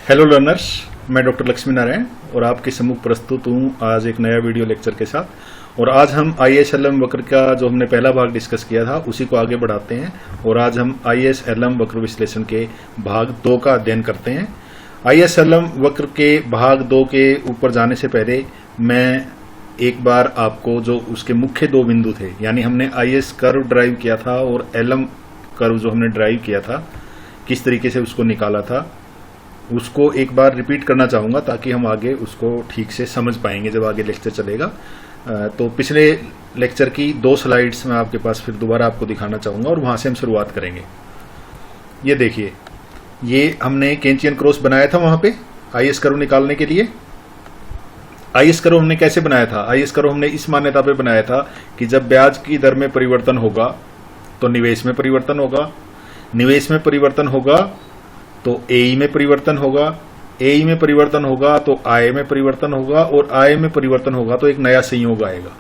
Hello learners, मैं doctor Lakshmi Narayan और आपके सम्मुख प्रस्तुत हूँ आज एक नया वीडियो लेक्चर के साथ। और आज हम ISLM वक्र का जो हमने पहला भाग डिस्कस किया था उसी को आगे बढ़ाते हैं और आज हम ISLM वक्र विश्लेषण के भाग 2 का अध्ययन करते हैं। ISLM वक्र के भाग 2 के ऊपर जाने से पहले मैं एक बार आपको जो उसके मुख्य 2 बिंदु थे, यानी हमने IS कर्व ड्राइव किया था और LM कर्व जो हमने ड्राइव किया था, किस तरीके से उसको निकाला था, उसको एक बार रिपीट करना चाहूँगा ताकि हम आगे उसको ठीक से समझ पाएंगे जब आगे लेक्चर चलेगा। तो पिछले लेक्चर की 2 स्लाइड्स मैं आपके पास फिर दोबारा आपको दिखाना चाहूँगा और वहाँ से हम शुरुआत करेंगे। ये देखिए, ये हमने केंचियन क्रॉस बनाया था वहाँ पे IS कर्व निकालने के लिए। IS कर्व हमने कैसे बनाया था? IS कर्व हमने इस मान्यता पे बनाया था कि जब ब्याज की दर में परिवर्तन होगा तो निवेश में परिवर्तन होगा, निवेश में परिवर्तन होगा तो AE में परिवर्तन होगा, AE में परिवर्तन होगा तो आय में परिवर्तन होगा और आय में परिवर्तन होगा तो एक नया संयोग आएगा।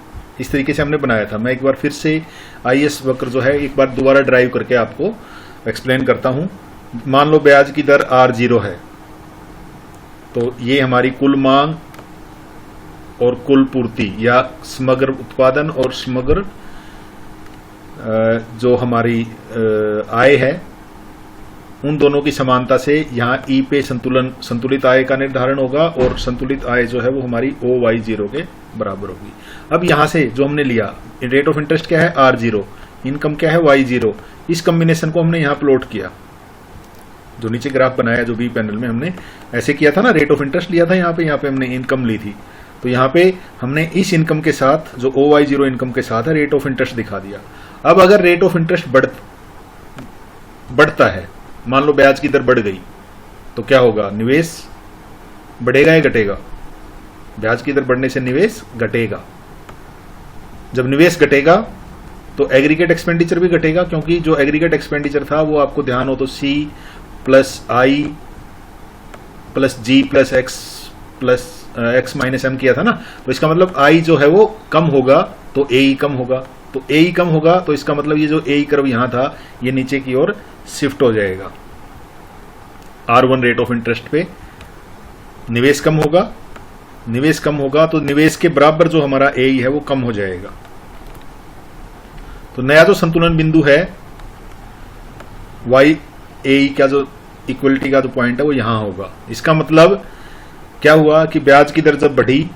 इस तरीके से हमने बनाया था। मैं एक बार फिर से IS वक्र जो है एक बार दोबारा ड्राइव करके आपको एक्सप्लेन करता हूं। मान लो ब्याज की दर R0 है, तो ये हमारी कुल मांग और कुल पूर्ति या समग्र उत्पादन और समग्र जो हमारी आय है, उन दोनों की समानता से यहाँ E पे संतुलित आय का निर्धारण होगा और संतुलित आय जो है वो हमारी OY0 के बराबर होगी। अब यहाँ से जो हमने लिया, रेट ऑफ इंटरेस्ट क्या है R0, इनकम क्या है Y0, इस कॉम्बिनेशन को हमने यहाँ प्लॉट किया। जो नीचे ग्राफ बनाया जो बी पैनल में हमने ऐसे किया था ना, रेट ऑफ इंटरेस्ट लिया था यहाँ पे हमने इनकम ली थी, तो यहाँ पे हमने इस इनकम के साथ जो OY0 इनकम के साथ है रेट ऑफ इंटरेस्ट दिखा दिया। अब अगर रेट ऑफ इंटरेस्ट बढ़ता है, मान लो ब्याज की दर बढ़ गई, तो क्या होगा? निवेश बढ़ेगा या घटेगा? ब्याज की दर बढ़ने से निवेश घटेगा। जब निवेश घटेगा तो एग्रीगेट एक्सपेंडिचर भी घटेगा, क्योंकि जो एग्रीगेट एक्सपेंडिचर था वो आपको ध्यान हो तो C plus I plus G plus X minus M किया था ना, तो इसका मतलब I जो है वो कम होगा तो AE कम होगा, तो AE कम होगा तो इसका मतलब ये जो AE कर्व यहां था ये नीचे की ओर शिफ्ट हो जाएगा। R1 रेट ऑफ इंटरेस्ट पे निवेश कम होगा, निवेश कम होगा तो निवेश के बराबर जो हमारा AE है वो कम हो जाएगा। तो नया जो संतुलन बिंदु है YAE का जो इक्वलिटी का जो पॉइंट है वो यहां होगा। इसका मतलब क्या हुआ कि ब्याज की दर जब बढ़ी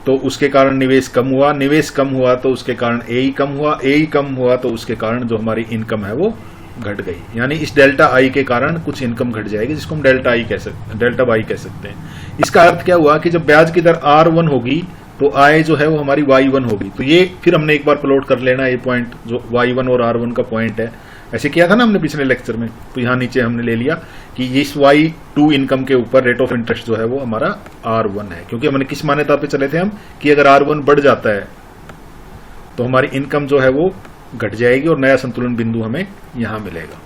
तो उसके कारण निवेश कम हुआ, निवेश कम हुआ तो उसके कारण AE कम हुआ, AE कम हुआ तो उसके कारण जो हमारी इनकम है वो घट गई। यानी इस डेल्टा I के कारण कुछ इनकम घट जाएगी, जिसको हम डेल्टा Y कह सकते हैं। इसका अर्थ क्या हुआ कि जब ब्याज की दर R1 होगी तो आय जो है वो हमारी Y1 होगी। तो ये फिर हमने एक बार प्लॉट कर लेना, ये पॉइंट जो Y1 और R1 का पॉइंट है, ऐसे किया था ना हमने पिछले लेक्चर में, तो यहाँ नीचे हमने ले लिया कि इस Y2 इनकम के ऊपर रेट ऑफ इंटरेस्ट जो है वो हमारा R1 है, क्योंकि हमने किस मान्यता पे चले थे हम कि अगर R1 बढ़ जाता है तो हमारी इनकम जो है वो घट जाएगी और नया संतुलन बिंदु हमें यहां मिलेगा।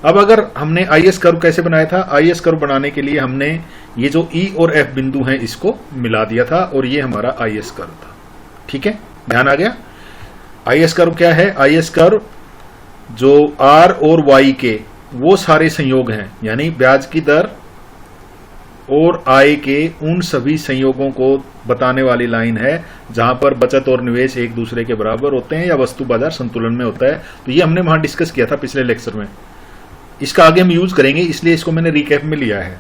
अब अगर हमने IS कर्व कैसे बनाया था? IS कर्व बनाने के लिए हमने ये जो E और F बिंदु हैं इसको मिला दिया था और ये हमारा IS कर्व था। ठीक है, ध्यान आ गया? IS कर्व क्या है? IS कर्व जो R और Y के वो सारे संयोग हैं, यानी ब्याज की दर और आय के उन सभी संयोगों को बताने वाली लाइन है जहां पर बचत और निवेश एक दूसरे के बराबर होते हैं या वस्तु बाजार संतुलन में होता है। तो ये हमने वहां डिस्कस किया था पिछले लेक्चर में। इसका आगे हम यूज करेंगे, इसलिए इसको मैंने रिकैप में लिया है।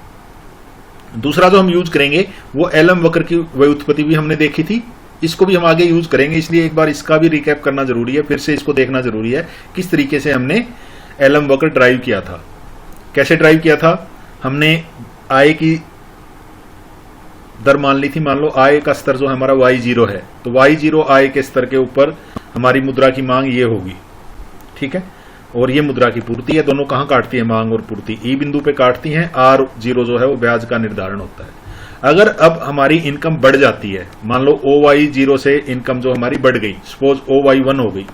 दूसरा जो हम यूज करेंगे वो LM वक्र की व्युत्पत्ति भी हमने देखी थी, इसको भी हम आगे यूज करेंगे, इसलिए एक बार इसका भी रिकैप करना जरूरी है, फिर से इसको देखना जरूरी है किस तरीके से हमने LM वक्र ड्राइव किया था। कैसे ड्राइव किया था? हमने आय की दर मान ली थी, मान लो आय का स्तर जो हमारा Y0 है, तो Y0 आय के स्तर के ऊपर हमारी मुद्रा की मांग ये होगी। ठीक है, और ये मुद्रा की पूर्ति है। दोनों कहां काटती है मांग और पूर्ति? E बिंदु पे काटती हैं। R0 जो है वो ब्याज का निर्धारण होता है। अगर अब हमारी इनकम बढ़ जाती है, मान लो OY0 से इनकम जो हमारी बढ़ गई, सपोज OY1 हो गई,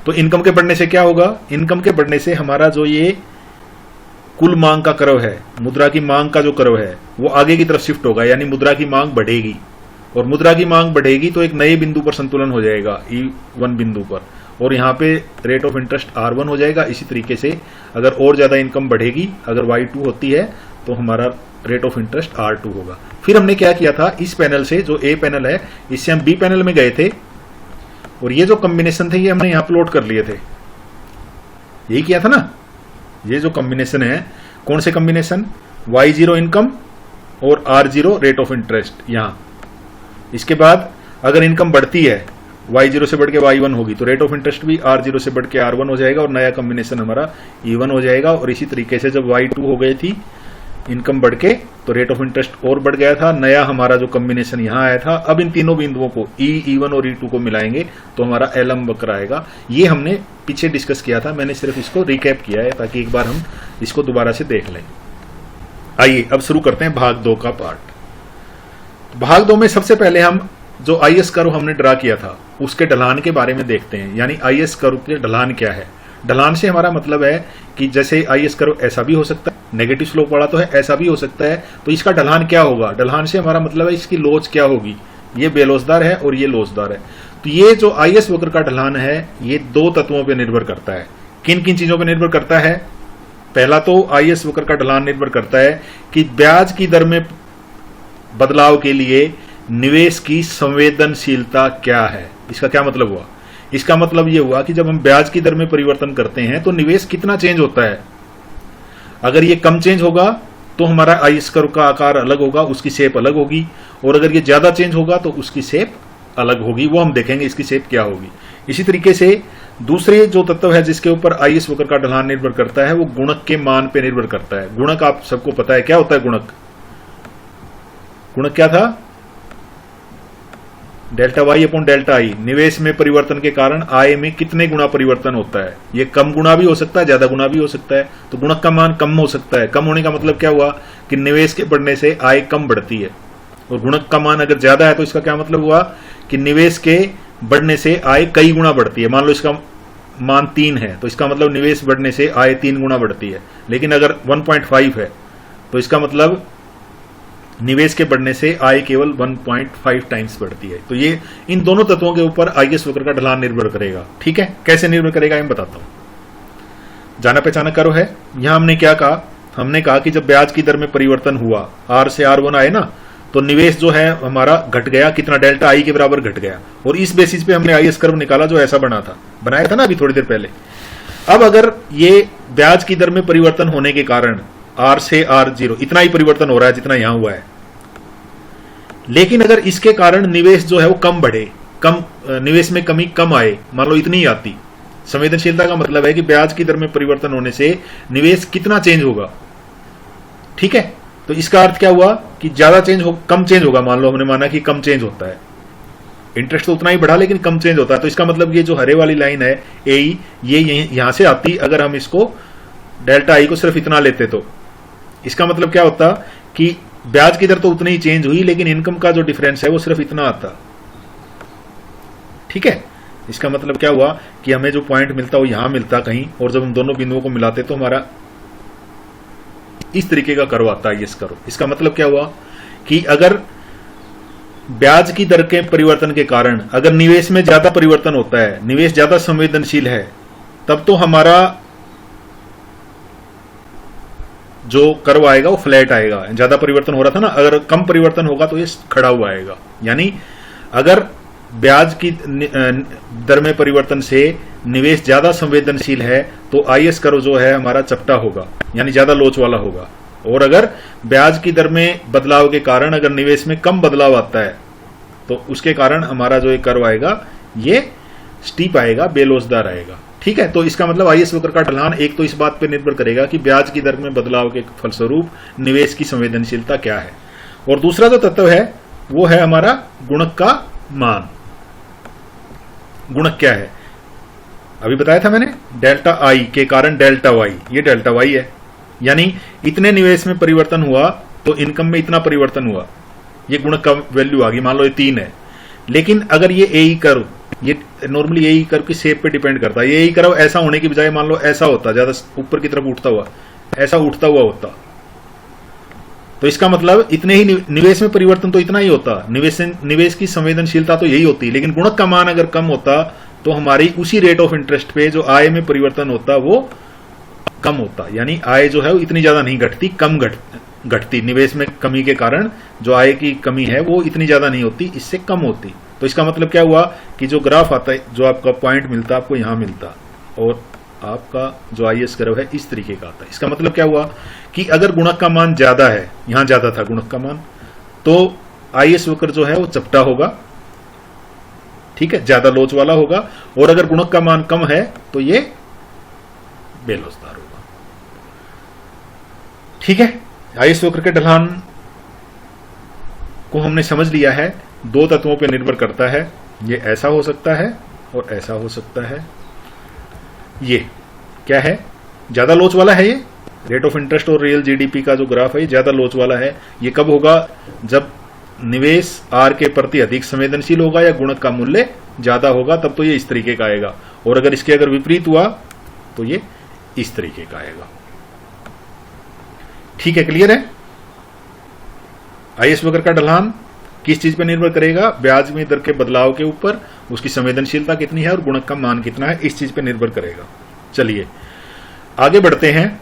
तो इनकम के बढ़ने से क्या होगा? इनकम के बढ़ने से हमारा जो ये कुल मांग का कर्व है, मुद्रा की मांग का जो कर्व है वो आगे की तरफ शिफ्ट होगा, यानी मुद्रा की मांग बढ़ेगी, और मुद्रा की मांग बढ़ेगी तो एक नए बिंदु पर संतुलन हो जाएगा E1 बिंदु पर, और यहाँ पे रेट ऑफ इंटरेस्ट R1 हो जाएगा। इसी तरीके से अगर और ज्यादा इनकम बढ़ेगी, अगर Y2 होती है तो हमारा रेट ऑफ इंटरेस्ट R2 होगा। फिर हमने क्या किया था, इस पैनल से जो A पैनल है इससे हम B पैनल में गए थे और ये जो कॉम्बिनेशन थे ये हमने यहां प्लॉट कर लिए थे, यही किया था ना। ये जो कॉम्बिनेशन है, कौन से कॉम्बिनेशन, Y0 इनकम और R0 रेट ऑफ इंटरेस्ट यहां। इसके बाद अगर इनकम बढ़ती है Y0 से बढ़ के Y1 होगी तो रेट ऑफ इंटरेस्ट भी R0 से बढ़ के R1 हो जाएगा और नया कॉम्बिनेशन हमारा E1 हो जाएगा। और इसी तरीके से जब Y2 हो गई थी इनकम बढ़ के तो रेट ऑफ इंटरेस्ट और बढ़ गया था, नया हमारा जो कॉम्बिनेशन यहां आया था। अब इन तीनों बिंदुओं को E1 और E2 को मिलाएंगे तो हमारा LM वक्र आएगा। ये हमने पीछे डिस्कस किया था, मैंने सिर्फ इसको रिकैप किया है ताकि एक बार हम इसको दोबारा से देख लें। आइए अब शुरू करते हैं भाग 2 का पार्ट। भाग 2 में सबसे पहले हम जो IS कर्व हमने ड्रा किया था उसके ढलान के बारे में देखते हैं, यानी IS कर्व के ढलान क्या है। ढलान से हमारा मतलब है कि जैसे IS कर्व ऐसा भी हो सकता है, नेगेटिव स्लोप वाला तो है, ऐसा भी हो सकता है, तो इसका ढलान क्या होगा। ढलान से हमारा मतलब है इसकी लोच क्या होगी, ये बेलोचदार है और ये लोचदार है। तो ये जो IS वक्र का ढलान है ये दो तत्वों पर निर्भर करता है। किन किन चीजों पर निर्भर करता है, पहला तो IS वक्र का ढलान निर्भर करता है कि ब्याज की दर में बदलाव के लिए निवेश की संवेदनशीलता क्या है। इसका क्या मतलब हुआ, इसका मतलब यह हुआ कि जब हम ब्याज की दर में परिवर्तन करते हैं तो निवेश कितना चेंज होता है। अगर ये कम चेंज होगा तो हमारा IS कर्व का आकार अलग होगा, उसकी शेप अलग होगी, और अगर ये ज्यादा चेंज होगा तो उसकी शेप अलग होगी, वो हम देखेंगे इसकी शेप क्या होगी। इसी तरीके से दूसरे जो तत्व है जिसके ऊपर IS वक्र का ढलान निर्भर करता है वो गुणक के मान पे निर्भर करता है। गुणक आप सबको पता है क्या होता है, गुणक क्या था, delta Y upon delta I. निवेश में परिवर्तन के कारण आय में कितने गुना परिवर्तन होता है, ये कम गुना भी हो सकता है, ज्यादा गुना भी हो सकता है। तो गुणक का मान कम हो सकता है। कम होने का मतलब क्या हुआ कि निवेश के बढ़ने से आय कम बढ़ती है, और गुणक का मान अगर ज्यादा है तो इसका क्या मतलब हुआ कि निवेश के बढ़ने से आय कई गुना बढ़ती है। मान लो इसका मान 3 है तो इसका मतलब निवेश बढ़ने से आय 3 गुना बढ़ती है। लेकिन अगर 1.5 है तो इसका मतलब निवेश के बढ़ने से आय केवल 1.5 टाइम्स बढ़ती है। तो ये इन दोनों तत्वों के ऊपर IS वक्र का ढलान निर्भर करेगा। ठीक है, कैसे निर्भर करेगा मैं बताता हूं। जाना पहचाना कर्व है। यहां हमने क्या कहा, हमने कहा कि जब ब्याज की दर में परिवर्तन हुआ, R से R1 आए ना, तो निवेश जो है हमारा घट गया, कितना, डेल्टा आई के बराबर घट गया। और इस बेसिस पे हमने IS कर्व निकाला जो ऐसा बनाया था ना अभी थोड़ी देर पहले। अब अगर ये ब्याज की दर में परिवर्तन होने के कारण R से R0 इतना ही परिवर्तन हो रहा है जितना यहां हुआ है, लेकिन अगर इसके कारण निवेश जो है वो कम बढ़े, निवेश में कमी कम आए, मान लो इतनी ही आती। संवेदनशीलता का मतलब है कि ब्याज की दर में परिवर्तन होने से निवेश कितना चेंज होगा। ठीक है, तो इसका अर्थ क्या हुआ कि ज्यादा चेंज हो, कम चेंज होगा। मान लो हमने माना कि कम चेंज होता है, इंटरेस्ट तो उतना ही बढ़ा लेकिन कम चेंज होता है। तो इसका मतलब ये जो हरे वाली लाइन है AE, ये यहां से आती। अगर हम इसको डेल्टा आई को सिर्फ इतना लेते तो इसका मतलब क्या होता कि ब्याज की दर तो उतनी ही चेंज हुई लेकिन इनकम का जो डिफरेंस है वो सिर्फ इतना आता। ठीक है, इसका मतलब क्या हुआ कि हमें जो पॉइंट मिलता वो यहां मिलता कहीं, और जब हम दोनों बिंदुओं को मिलाते तो हमारा इस तरीके का कर्व आता है, इस कर्व। इसका मतलब क्या हुआ कि अगर ब्याज की दर के परिवर्तन के कारण अगर निवेश में ज्यादा परिवर्तन होता है, निवेश ज्यादा संवेदनशील है, तब तो हमारा जो कर्व आएगा वो फ्लैट आएगा। ज्यादा परिवर्तन हो रहा था ना, अगर कम परिवर्तन होगा तो ये खड़ा हुआ आएगा। यानी अगर ब्याज की दर में परिवर्तन से निवेश ज्यादा संवेदनशील है तो IS कर्व जो है हमारा चपटा होगा, यानी ज्यादा लोच वाला होगा। और अगर ब्याज की दर में बदलाव के कारण अगर निवेश में कम बदलाव आता है तो उसके कारण हमारा जो एक कर्व आएगा ये स्टीप आएगा, बेलोचदार आएगा। ठीक है, तो इसका मतलब IS वक्र का ढलान एक तो इस बात पर निर्भर करेगा कि ब्याज की दर में बदलाव के फलस्वरूप निवेश की संवेदनशीलता क्या है, और दूसरा जो तत्व है वो है हमारा गुणक का मान। गुणक क्या है अभी बताया था मैंने, डेल्टा आई के कारण डेल्टा वाई, ये डेल्टा वाई है। यानी इतने निवेश में परिवर्तन हुआ तो इनकम में इतना परिवर्तन हुआ, ये गुणक का वैल्यू आ गई। मान लो ये 3 है, लेकिन अगर ये AE कर्व, ये नॉर्मली AE कर्व की शेप पे डिपेंड करता है। ये AE कर्व ऐसा होने की बजाय मान लो ऐसा होता, ज्यादा ऊपर की तरफ उठता हुआ, ऐसा उठता हुआ होता, तो इसका मतलब इतने ही निवेश में परिवर्तन तो इतना ही होता, निवेश की संवेदनशीलता तो यही होती। लेकिन गुणक का मान अगर कम होता तो हमारी उसी रेट ऑफ इंटरेस्ट पे जो आय में परिवर्तन होता वो कम होता, यानी आय जो है वो इतनी ज्यादा नहीं घटती, कम घटती, निवेश में कमी के कारण जो आय की कमी है वो इतनी ज्यादा नहीं होती, इससे कम होती। तो इसका मतलब क्या हुआ कि जो ग्राफ आता है, जो आपका पॉइंट मिलता आपको यहां मिलता और आपका जो आईएस कर्व है इस तरीके का आता है। इसका मतलब क्या हुआ कि अगर गुणक का मान ज्यादा है, यहां ज्यादा था गुणक का मान, तो आईएस वक्र जो है वो चपटा होगा, ठीक है, ज्यादा लोच वाला होगा। और अगर गुणक का मान कम है तो ये बेलोचदार होगा। ठीक है, आईएस वक्र के ढलान को हमने समझ लिया है, दो तत्वों पर निर्भर करता है। ये ऐसा हो सकता है और ऐसा हो सकता है। ये क्या है, ज्यादा लोच वाला है। ये रेट ऑफ इंटरेस्ट और रियल जीडीपी का जो ग्राफ है ये ज्यादा लोच वाला है। ये कब होगा, जब निवेश आर के प्रति अधिक संवेदनशील होगा या गुणक का मूल्य ज्यादा होगा, तब तो ये इस तरीके का आएगा। और अगर इसके अगर विपरीत हुआ तो ये इस तरीके का आएगा। ठीक है, क्लियर है। आईएस वक्र का ढलान किस चीज पर निर्भर करेगा, ब्याज में दर के बदलाव के ऊपर, उसकी संवेदनशीलता कितनी है और गुणक का मान कितना है, इस चीज पर निर्भर करेगा। चलिए आगे बढ़ते हैं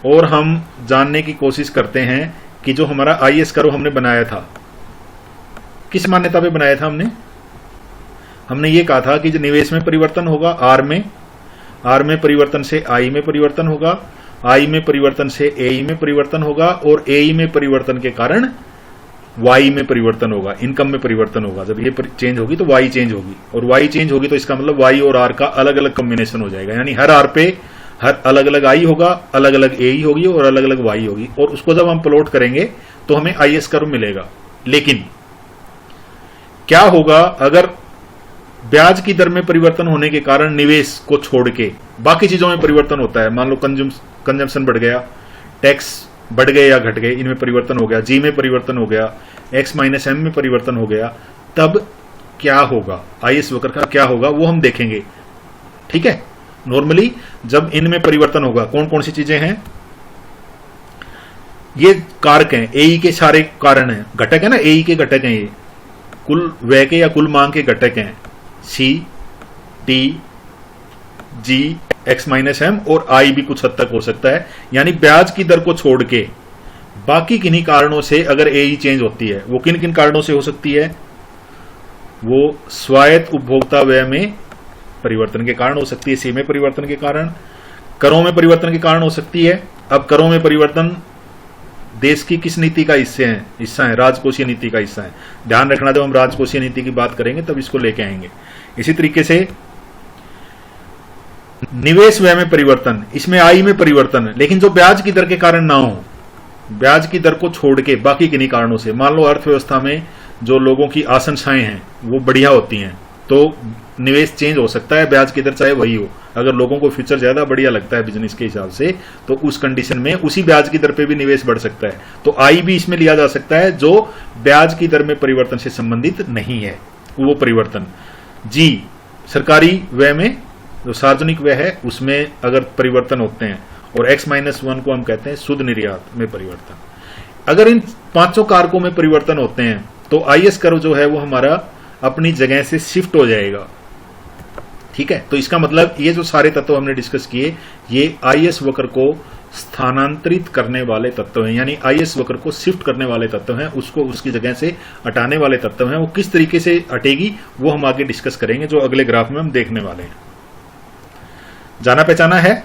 और हम जानने की कोशिश करते हैं कि जो हमारा आईएस कर्व हमने बनाया था, किस मान्यता पे बनाया था हमने ये कहा था कि जो निवेश में परिवर्तन होगा आर में परिवर्तन से आई में परिवर्तन होगा, आई में परिवर्तन से एई में परिवर्तन होगा और एई में परिवर्तन के कारण वाई में परिवर्तन होगा, इनकम में परिवर्तन होगा। जब ये चेंज होगी तो वाई चेंज होगी, और वाई चेंज होगी तो इसका मतलब वाई और आर का अलग अलग कॉम्बिनेशन हो जाएगा। यानी हर आर पे हर अलग अलग आई होगा, अलग अलग एई होगी और अलग अलग वाई होगी, और उसको जब हम प्लॉट करेंगे तो हमें आईएस कर्व मिलेगा। लेकिन क्या होगा अगर ब्याज की दर में परिवर्तन होने के कारण निवेश को छोड़ के बाकी चीजों में परिवर्तन होता है। मान लो कंजम्पशन बढ़ गया, टैक्स बढ़ गए या घट गए, इनमें परिवर्तन हो गया, जी में परिवर्तन हो गया, एक्स माइनस एम में परिवर्तन हो गया, तब क्या होगा, आईएस वक्र का क्या होगा वो हम देखेंगे। ठीक है, नॉर्मली जब इनमें परिवर्तन होगा, कौन कौन सी चीजें हैं, ये कारक हैं, एई के सारे कारण हैं, घटक है ना, एई के घटक हैं, ये कुल व्यय के या कुल मांग के घटक हैं, सी, टी, जी, एक्स माइनस एम और आई भी कुछ हद तक हो सकता है। यानी ब्याज की दर को छोड़ के बाकी किन्हीं कारणों से अगर एई चेंज होती है, वो किन किन कारणों से हो सकती है, वो स्वायत्त उपभोक्ता व्यय में परिवर्तन के कारण हो सकती है, सी में परिवर्तन के कारण, करों में परिवर्तन के कारण हो सकती है। अब करों में परिवर्तन देश की किस नीति का हिस्सा है, राजकोषीय नीति का हिस्सा है। ध्यान रखना, जब हम राजकोषीय नीति की बात करेंगे तब इसको लेके आएंगे। इसी तरीके से निवेश व्यय में परिवर्तन, इसमें आई में परिवर्तन, लेकिन जो ब्याज की दर के कारण ना हो, ब्याज की दर को छोड़ के बाकी किन्हीं कारणों से, मान लो अर्थव्यवस्था में जो लोगों की आशंकाएं हैं वो बढ़िया होती हैं तो निवेश चेंज हो सकता है, ब्याज की दर चाहे वही हो। अगर लोगों को फ्यूचर ज्यादा बढ़िया लगता है बिजनेस के हिसाब से, तो उस कंडीशन में उसी ब्याज की दर पे भी निवेश बढ़ सकता है। तो आई भी इसमें लिया जा सकता है जो ब्याज की दर में परिवर्तन से संबंधित नहीं है, वो परिवर्तन। जी, सरकारी व्यय में जो सार्वजनिक व्यय है उसमें अगर परिवर्तन होते हैं, और एक्स माइनस वन को हम कहते हैं शुद्ध निर्यात में परिवर्तन। अगर इन पांचों कारकों में परिवर्तन होते हैं तो आईएस कर्व जो है वो हमारा अपनी जगह से शिफ्ट हो जाएगा। ठीक है, तो इसका मतलब ये जो सारे तत्व हमने डिस्कस किए, ये आईएस वक्र को स्थानांतरित करने वाले तत्व हैं, यानी आईएस वक्र को शिफ्ट करने वाले तत्व हैं, उसको उसकी जगह से हटाने वाले तत्व हैं। वो किस तरीके से हटेगी वो हम आगे डिस्कस करेंगे, जो अगले ग्राफ में हम देखने वाले हैं। जाना पहचाना है,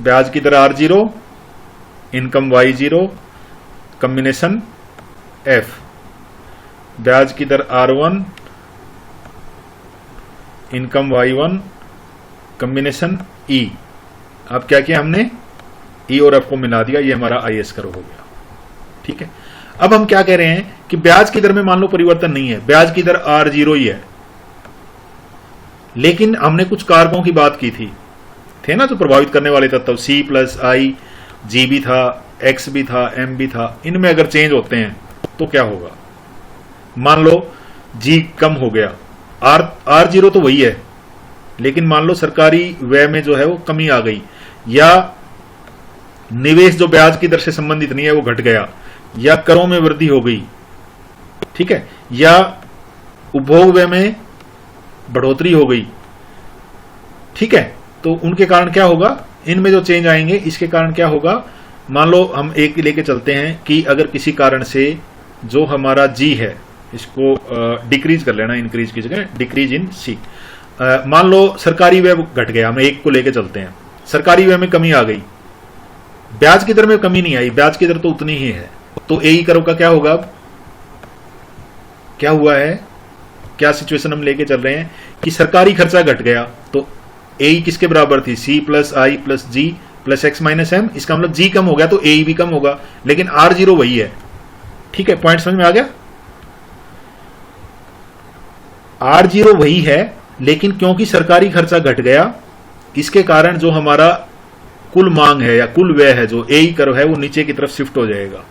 ब्याज की दर R0, income Y0, combination F, ब्याज की दर R1, income Y1, combination E। अब क्या किया हमने, E और F को मिला दिया, ये हमारा आईएस कर्व हो गया। ठीक है, अब हम क्या कह रहे हैं कि ब्याज की दर में मान लो परिवर्तन नहीं है, ब्याज की दर R0 ही है, लेकिन हमने कुछ कारकों की बात की थे ना जो प्रभावित करने वाले तत्व, C प्लस आई, जी भी था, एक्स भी था, एम भी था, इनमें अगर चेंज होते हैं तो क्या होगा। मान लो जी कम हो गया, R0 तो वही है, लेकिन मान लो सरकारी व्यय में जो है वो कमी आ गई, या निवेश जो ब्याज की दर से संबंधित नहीं है वो घट गया, या करों में वृद्धि हो गई, ठीक है, या उपभोग व्यय में बढ़ोतरी हो गई। ठीक है, तो उनके कारण क्या होगा, इनमें जो चेंज आएंगे इसके कारण क्या होगा, मान लो हम एक लेके चलते हैं कि अगर किसी कारण से जो हमारा जी है इसको डिक्रीज कर लेना, इंक्रीज की जगह डिक्रीज इन सी। मान लो सरकारी व्यय घट गया, हम एक को लेके चलते हैं, सरकारी व्यय में कमी आ गई, ब्याज की दर में कमी नहीं आई, ब्याज की दर तो उतनी ही है, तो ए कर्व का क्या होगा? अब क्या हुआ है, क्या सिचुएशन हम लेके चल रहे हैं कि सरकारी खर्चा घट गया, तो ए किसके बराबर थी? सी प्लस आई प्लस जी प्लस एक्स माइनस एम। इसका मतलब जी कम हो गया तो ए भी कम होगा, लेकिन आर जीरो वही है। ठीक है, पॉइंट समझ में आ गया? आर जीरो वही है, लेकिन क्योंकि सरकारी खर्चा घट गया, इसके कारण जो हमारा कुल मांग है या कुल व्यय है, जो ए कर्व है, वो नीचे की तरफ शिफ्ट हो जाएगा।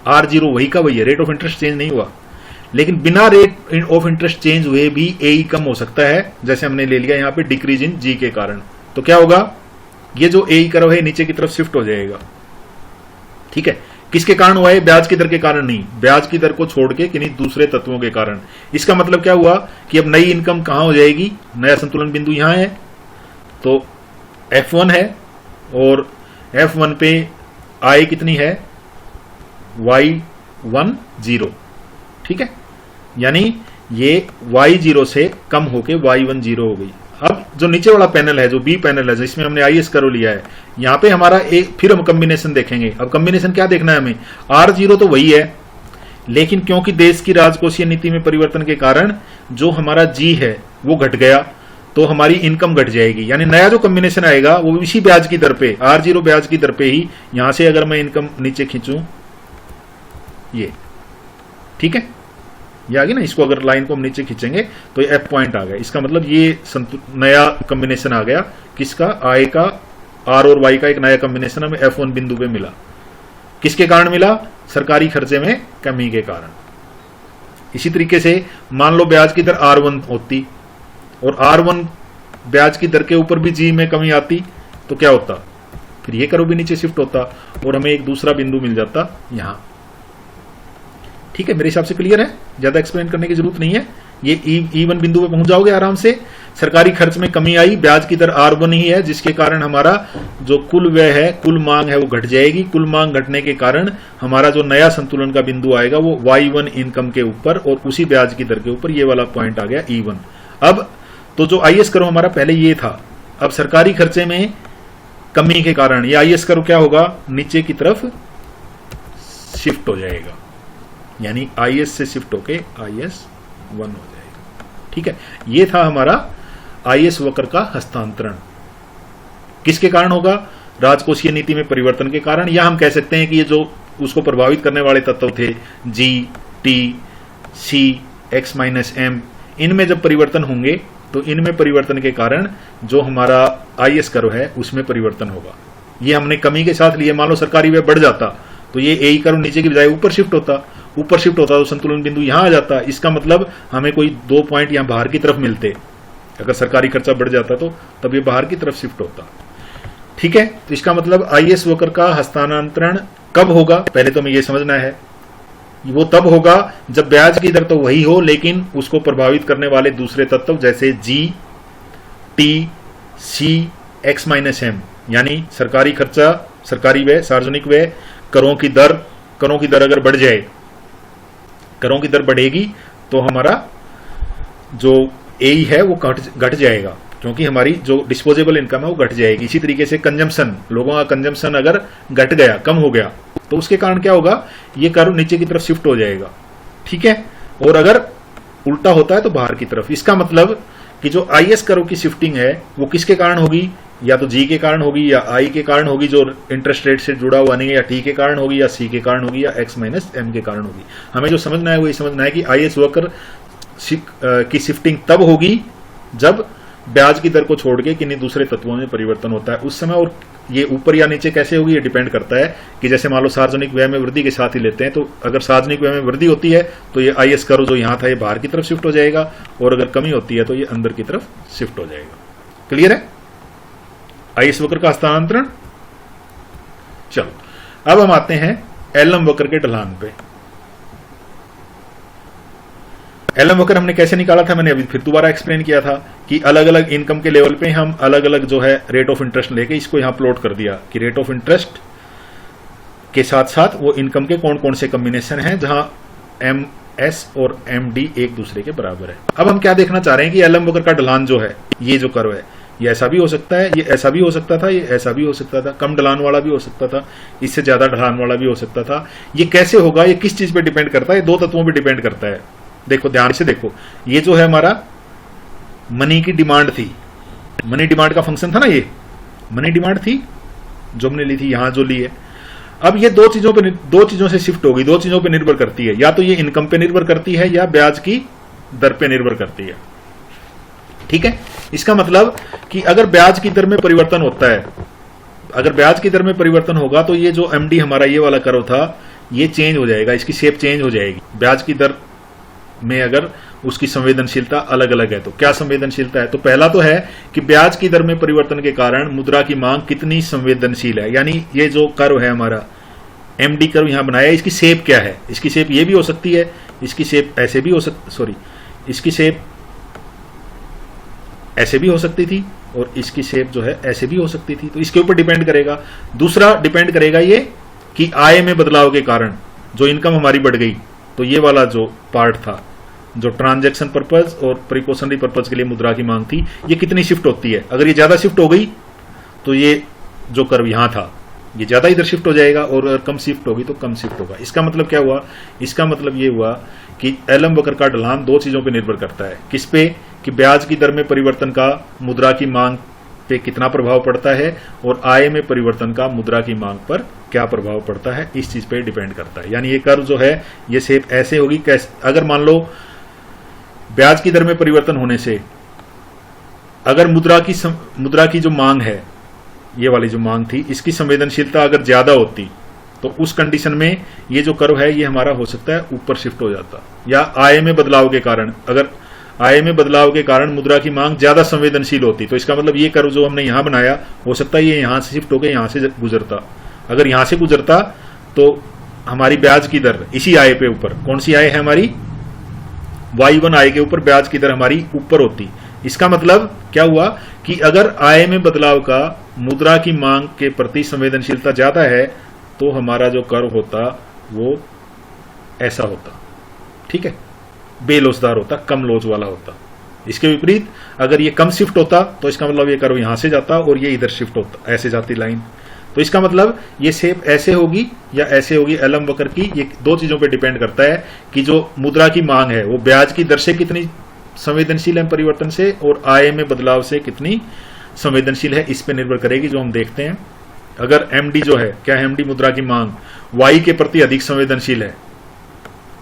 आर जीरो वही का वही है, रेट ऑफ इंटरेस्ट चेंज नहीं हुआ, लेकिन बिना रेट ऑफ इंटरेस्ट चेंज हुए भी ए कम हो सकता है, जैसे हमने ले लिया यहां पे डिक्रीज इन जी के कारण। तो क्या होगा? ये जो ए कर्व है नीचे की तरफ शिफ्ट हो जाएगा। ठीक है, किसके कारण हुआ है? ब्याज की दर के कारण नहीं, ब्याज की दर को छोड़ के किन्हीं दूसरे तत्वों के कारण। इसका मतलब क्या हुआ कि अब नई इनकम कहां हो जाएगी? नया संतुलन बिंदु यहां है, तो F1 है, और F1 पे आय कितनी है? Y1 0। ठीक है, यानी ये Y0 से कम होके Y1 0 हो गई। अब जो नीचे वाला पैनल है, जो बी पैनल है, जिसमें हमने आईएस कर्व लिया है, यहां पे हमारा एक, फिर हम कॉम्बिनेशन देखेंगे। अब कॉम्बिनेशन क्या देखना है हमें? R0 तो वही है, लेकिन क्योंकि देश की राजकोषीय नीति में परिवर्तन के कारण जो हमारा जी है वो घट गया, तो हमारी इनकम घट जाएगी। यानी नया जो कॉम्बिनेशन आएगा वो इसी ब्याज की दर पे, R0 ब्याज की दर पे ही, यहां से अगर मैं इनकम नीचे खींचूं, ये ठीक है, ये आ गई ना। इसको अगर लाइन को हम नीचे खींचेंगे तो ये एफ पॉइंट आ गया। इसका मतलब ये नया कॉम्बिनेशन आ गया, किसका? आय का, आर और वाई का एक नया कॉम्बिनेशन हमें F1 बिंदु पे मिला। किसके कारण मिला? सरकारी खर्चे में कमी के कारण। इसी तरीके से मान लो ब्याज की दर R1 होती और R1 ब्याज की दर के ऊपर भी जी में कमी आती, तो क्या होता? फिर ये कर्व भी नीचे शिफ्ट होता और हमें एक दूसरा बिंदु मिल जाता यहां। ठीक है, मेरे हिसाब से क्लियर है, ज्यादा एक्सप्लेन करने की जरूरत नहीं है। ये E1 बिंदु पे पहुंच जाओगे आराम से। सरकारी खर्च में कमी आई, ब्याज की दर R1 ही है, जिसके कारण हमारा जो कुल व्यय है, कुल मांग है, वो घट जाएगी। कुल मांग घटने के कारण हमारा जो नया संतुलन का बिंदु आएगा वो Y1 इनकम के ऊपर और उसी ब्याज की दर के ऊपर, ये वाला पॉइंट आ गया E1। अब तो जो आईएस कर्व हमारा पहले ये था, अब सरकारी खर्चे में कमी के कारण ये आईएस कर्व क्या होगा? नीचे की तरफ शिफ्ट हो जाएगा, यानी आईएस से शिफ्ट होके IS1 हो जाएगा। ठीक है, ये था हमारा आईएस वक्र का हस्तांतरण। किसके कारण होगा? राजकोषीय नीति में परिवर्तन के कारण, या हम कह सकते हैं कि ये जो उसको प्रभावित करने वाले तत्व थे G, T, C, X minus M, इनमें जब परिवर्तन होंगे तो इनमें परिवर्तन के कारण जो हमारा आईएस कर्व है उसमें परिवर्तन होगा। ये हमने कमी के साथ लिए। मान लो सरकारी व्यय बढ़ जाता तो ये ए कर्व नीचे की बजाय ऊपर शिफ्ट होता, ऊपर शिफ्ट होता तो संतुलन बिंदु यहां आ जाता। इसका मतलब हमें कोई 2 पॉइंट यहां बाहर की तरफ मिलते। अगर सरकारी खर्चा बढ़ जाता तो तब ये बाहर की तरफ शिफ्ट होता। ठीक है, तो इसका मतलब आईएस वक्र का हस्तांतरण कब होगा? पहले तो हमें यह समझना है, वो तब होगा जब ब्याज की दर तो वही हो, लेकिन उसको प्रभावित करने वाले दूसरे तत्व जैसे G, T, C, X minus M, यानी सरकारी खर्चा, सरकारी व्यय, सार्वजनिक व्यय, करों की दर अगर बढ़ जाए, करों की दर बढ़ेगी तो हमारा जो ए है वो घट जाएगा, क्योंकि हमारी जो डिस्पोजेबल इनकम है वो घट जाएगी। इसी तरीके से कंजम्पशन, लोगों का कंजम्पशन अगर घट गया, कम हो गया, तो उसके कारण क्या होगा? ये कर्व नीचे की तरफ शिफ्ट हो जाएगा। ठीक है, और अगर उल्टा होता है तो बाहर की तरफ। इसका मतलब कि जो आईएस कर्व की शिफ्टिंग है वो किसके कारण होगी? या तो जी के कारण होगी, या आई के कारण होगी जो इंटरेस्ट रेट से जुड़ा हुआ नहीं है, या टी के कारण होगी, या सी के कारण होगी, या एक्स माइनस एम के कारण होगी। हमें जो समझना है वो ये समझना है कि आईएस वक्र की शिफ्टिंग तब होगी जब ब्याज की दर को छोड़ के किन्हीं दूसरे तत्वों में परिवर्तन होता है उस समय। और ये ऊपर या नीचे कैसे होगी ये डिपेंड करता है कि जैसे मान लो सार्वजनिक व्यय में वृद्धि के साथ ही लेते हैं, तो अगर सार्वजनिक व्यय में वृद्धि होती है तो ये आईएस कर्व जो यहां था ये बाहर की तरफ शिफ्ट हो जाएगा, और अगर कमी होती है तो ये अंदर की तरफ शिफ्ट हो जाएगा। क्लियर है आईएस वक्र का हस्तांतरण? चलो अब हम आते हैं एलएम वक्र के ढलान पे। एलएम वक्र हमने कैसे निकाला था, मैंने अभी फिर दोबारा एक्सप्लेन किया था कि अलग अलग इनकम के लेवल पे हम अलग अलग जो है रेट ऑफ इंटरेस्ट लेके इसको यहां प्लॉट कर दिया कि रेट ऑफ इंटरेस्ट के साथ साथ वो इनकम के कौन कौन से कॉम्बिनेशन हैं जहां एम एस और एम डी एक दूसरे के बराबर है। अब हम क्या देखना चाह रहे हैं कि एलम वक्र का ढलान जो है, ये जो कर्व है, ये ऐसा भी हो सकता है, ये ऐसा भी हो सकता था, ये ऐसा भी हो सकता था, कम ढलान वाला भी हो सकता था, इससे ज्यादा ढलान वाला भी हो सकता था। ये कैसे होगा, ये किस चीज पे डिपेंड करता है? दो तत्वों पे डिपेंड करता है। देखो ध्यान से देखो, ये जो है हमारा मनी की डिमांड थी, मनी डिमांड का फंक्शन था ना, ये मनी डिमांड थी जो हमने ली थी, यहां जो ली है। अब ये दो चीजों से शिफ्ट होगी, दो चीजों पे निर्भर करती है, या तो ये इनकम पे निर्भर करती है या ब्याज की दर पे निर्भर करती है। ठीक है, इसका मतलब कि अगर ब्याज की दर में परिवर्तन होता है, अगर ब्याज की दर में परिवर्तन होगा तो ये जो एमडी हमारा ये वाला कर्व था, ये चेंज हो जाएगा, इसकी शेप चेंज हो जाएगी। ब्याज की दर में अगर उसकी संवेदनशीलता अलग अलग है तो क्या संवेदनशीलता है? तो पहला तो है कि ब्याज की दर में परिवर्तन के कारण मुद्रा की मांग कितनी संवेदनशील है, यानी ये जो कर्व है हमारा एमडी कर्व यहां बनाया, इसकी शेप क्या है? इसकी शेप ये भी हो सकती है, इसकी शेप ऐसे भी हो सकती, सॉरी, इसकी शेप ऐसे भी हो सकती थी और इसकी शेप जो है ऐसे भी हो सकती थी। तो इसके ऊपर डिपेंड करेगा। दूसरा डिपेंड करेगा ये कि आय में बदलाव के कारण जो इनकम हमारी बढ़ गई, तो ये वाला जो पार्ट था, जो ट्रांजैक्शन पर्पज और प्रिकॉशनरी पर्पज के लिए मुद्रा की मांग थी, ये कितनी शिफ्ट होती है। अगर ये ज्यादा शिफ्ट हो गई तो ये जो कर्व यहां था ये ज्यादा इधर शिफ्ट हो जाएगा, और अगर कम शिफ्ट होगी तो कम शिफ्ट होगा। इसका मतलब क्या हुआ? इसका मतलब ये हुआ कि एलम वक्र का ढलान दो चीजों पर निर्भर करता है। किस पे? कि ब्याज की दर में परिवर्तन का मुद्रा की मांग पे कितना प्रभाव पड़ता है, और आय में परिवर्तन का मुद्रा की मांग पर क्या प्रभाव पड़ता है, इस चीज पे डिपेंड करता है। यानी ये कर्व जो है ये शेप ऐसे होगी। कैसे? अगर मान लो ब्याज की दर में परिवर्तन होने से अगर मुद्रा की जो मांग है, ये वाली जो मांग थी, इसकी संवेदनशीलता अगर ज्यादा होती तो उस कंडीशन में ये जो कर्व है ये हमारा हो सकता है ऊपर शिफ्ट हो जाता। या आय में बदलाव के कारण, अगर आय में बदलाव के कारण मुद्रा की मांग ज्यादा संवेदनशील होती, तो इसका मतलब ये कर्व जो हमने यहां बनाया, हो सकता है ये यहां से शिफ्ट होकर यहां से गुजरता। अगर यहां से गुजरता तो हमारी ब्याज की दर इसी आय पे ऊपर, कौन सी आय है हमारी? Y1 आय के ऊपर ब्याज की दर हमारी ऊपर होती। इसका मतलब क्या हुआ कि अगर आय में बदलाव का मुद्रा की मांग के प्रति संवेदनशीलता ज्यादा है तो हमारा जो कर्व होता वो ऐसा होता। ठीक है, बेलोचदार होता, कम लोच वाला होता। इसके विपरीत अगर ये कम शिफ्ट होता तो इसका मतलब ये कर्व यहां से जाता और ये इधर शिफ्ट होता, ऐसे जाती लाइन। तो इसका मतलब ये शेप ऐसे होगी या ऐसे होगी एलम वक्र की। ये दो चीजों पे डिपेंड करता है कि जो मुद्रा की मांग है वो ब्याज की दर से कितनी संवेदनशील है परिवर्तन से, और आय में बदलाव से कितनी संवेदनशील है, इस पे निर्भर करेगी। जो हम देखते हैं, अगर एमडी जो है, क्या है एमडी? मुद्रा की मांग वाई के प्रति अधिक संवेदनशील है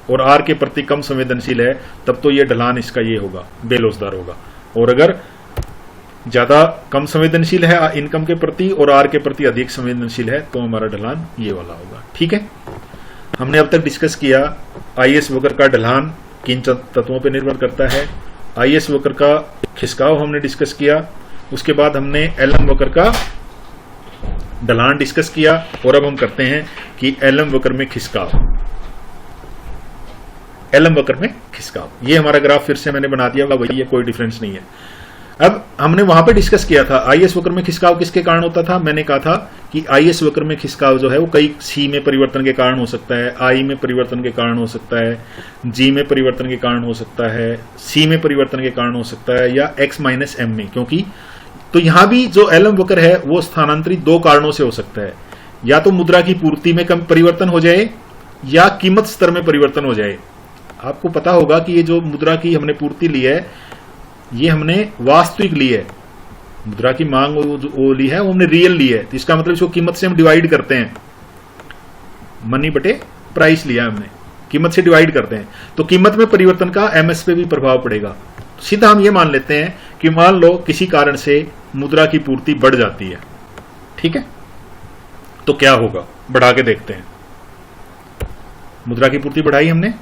और आर के प्रति कम संवेदनशील है, तब तो ये ढलान इसका ये होगा, बेलोचदार होगा। और अगर ज्यादा कम संवेदनशील है इनकम के प्रति और आर के प्रति अधिक संवेदनशील है, तो हमारा ढलान ये वाला होगा। ठीक है, हमने अब तक डिस्कस किया आईएस वक्र का ढलान किन तत्वों पर निर्भर करता है। आईएस वक्र का खिसकाव हमने डिस्कस किया, उसके बाद हमने एलम वक्र का ढलान डिस्कस किया, और अब हम करते हैं कि एलम वक्र में खिसकाव। एलम वक्र में खिसकाव, ये हमारा ग्राफ फिर से मैंने बना दिया, वही है, कोई डिफरेंस नहीं है। अब हमने वहां पे डिस्कस किया था आईएस वक्र में खिसकाव किसके कारण होता था। मैंने कहा था कि आईएस वक्र में खिसकाव जो है वो कई सी में परिवर्तन के कारण हो सकता है, आई में परिवर्तन के कारण हो सकता है, जी में परिवर्तन के कारण हो सकता है, सी में परिवर्तन के कारण हो सकता है, या एक्स माइनस एम में। क्योंकि तो यहां भी जो एलम वक्र है वो स्थानांतरित दो कारणों से हो सकता है, या तो मुद्रा की पूर्ति में कम परिवर्तन हो जाए या कीमत स्तर में परिवर्तन हो जाए। आपको पता होगा कि ये जो मुद्रा की हमने पूर्ति ली है ये हमने वास्तविक ली है, मुद्रा की मांग वो ली है वो हमने रियल ली है। तो इसका मतलब इसको कीमत से हम डिवाइड करते हैं, मनी बटे प्राइस लिया हमने, कीमत से डिवाइड करते हैं, तो कीमत में परिवर्तन का एमएस पे भी प्रभाव पड़ेगा। सीधा हम ये मान लेते हैं कि मान लो किसी कारण से मुद्रा की पूर्ति बढ़ जाती है, ठीक है, तो क्या होगा, बढ़ा के देखते हैं। मुद्रा की पूर्ति बढ़ाई हमने,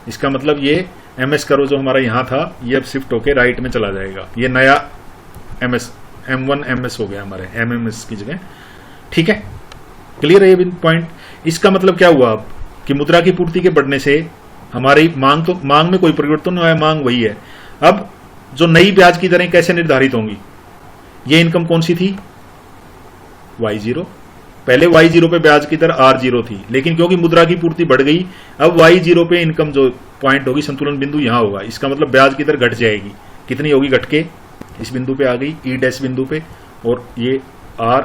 इसका मतलब ये एमएस करो जो हमारा यहां था ये अब शिफ्ट होके राइट में चला जाएगा, ये नया एमएस M1 MS हो गया हमारे MMS की जगह। ठीक है, क्लियर है ये पॉइंट। इसका मतलब क्या हुआ अब कि मुद्रा की पूर्ति के बढ़ने से हमारी मांग में कोई परिवर्तन नहीं आया, मांग वही है। अब जो नई ब्याज की दरें कैसे निर्धारित होंगी, ये इनकम कौन सी थी Y0, पहले y0 पे ब्याज की दर R0 थी, लेकिन क्योंकि मुद्रा की पूर्ति बढ़ गई, अब y0 पे इनकम जो पॉइंट होगी, संतुलन बिंदु यहां होगा। इसका मतलब ब्याज की दर घट जाएगी। कितनी होगी? घट के इस बिंदु पे आ गई, ई डैश बिंदु पे, और ये R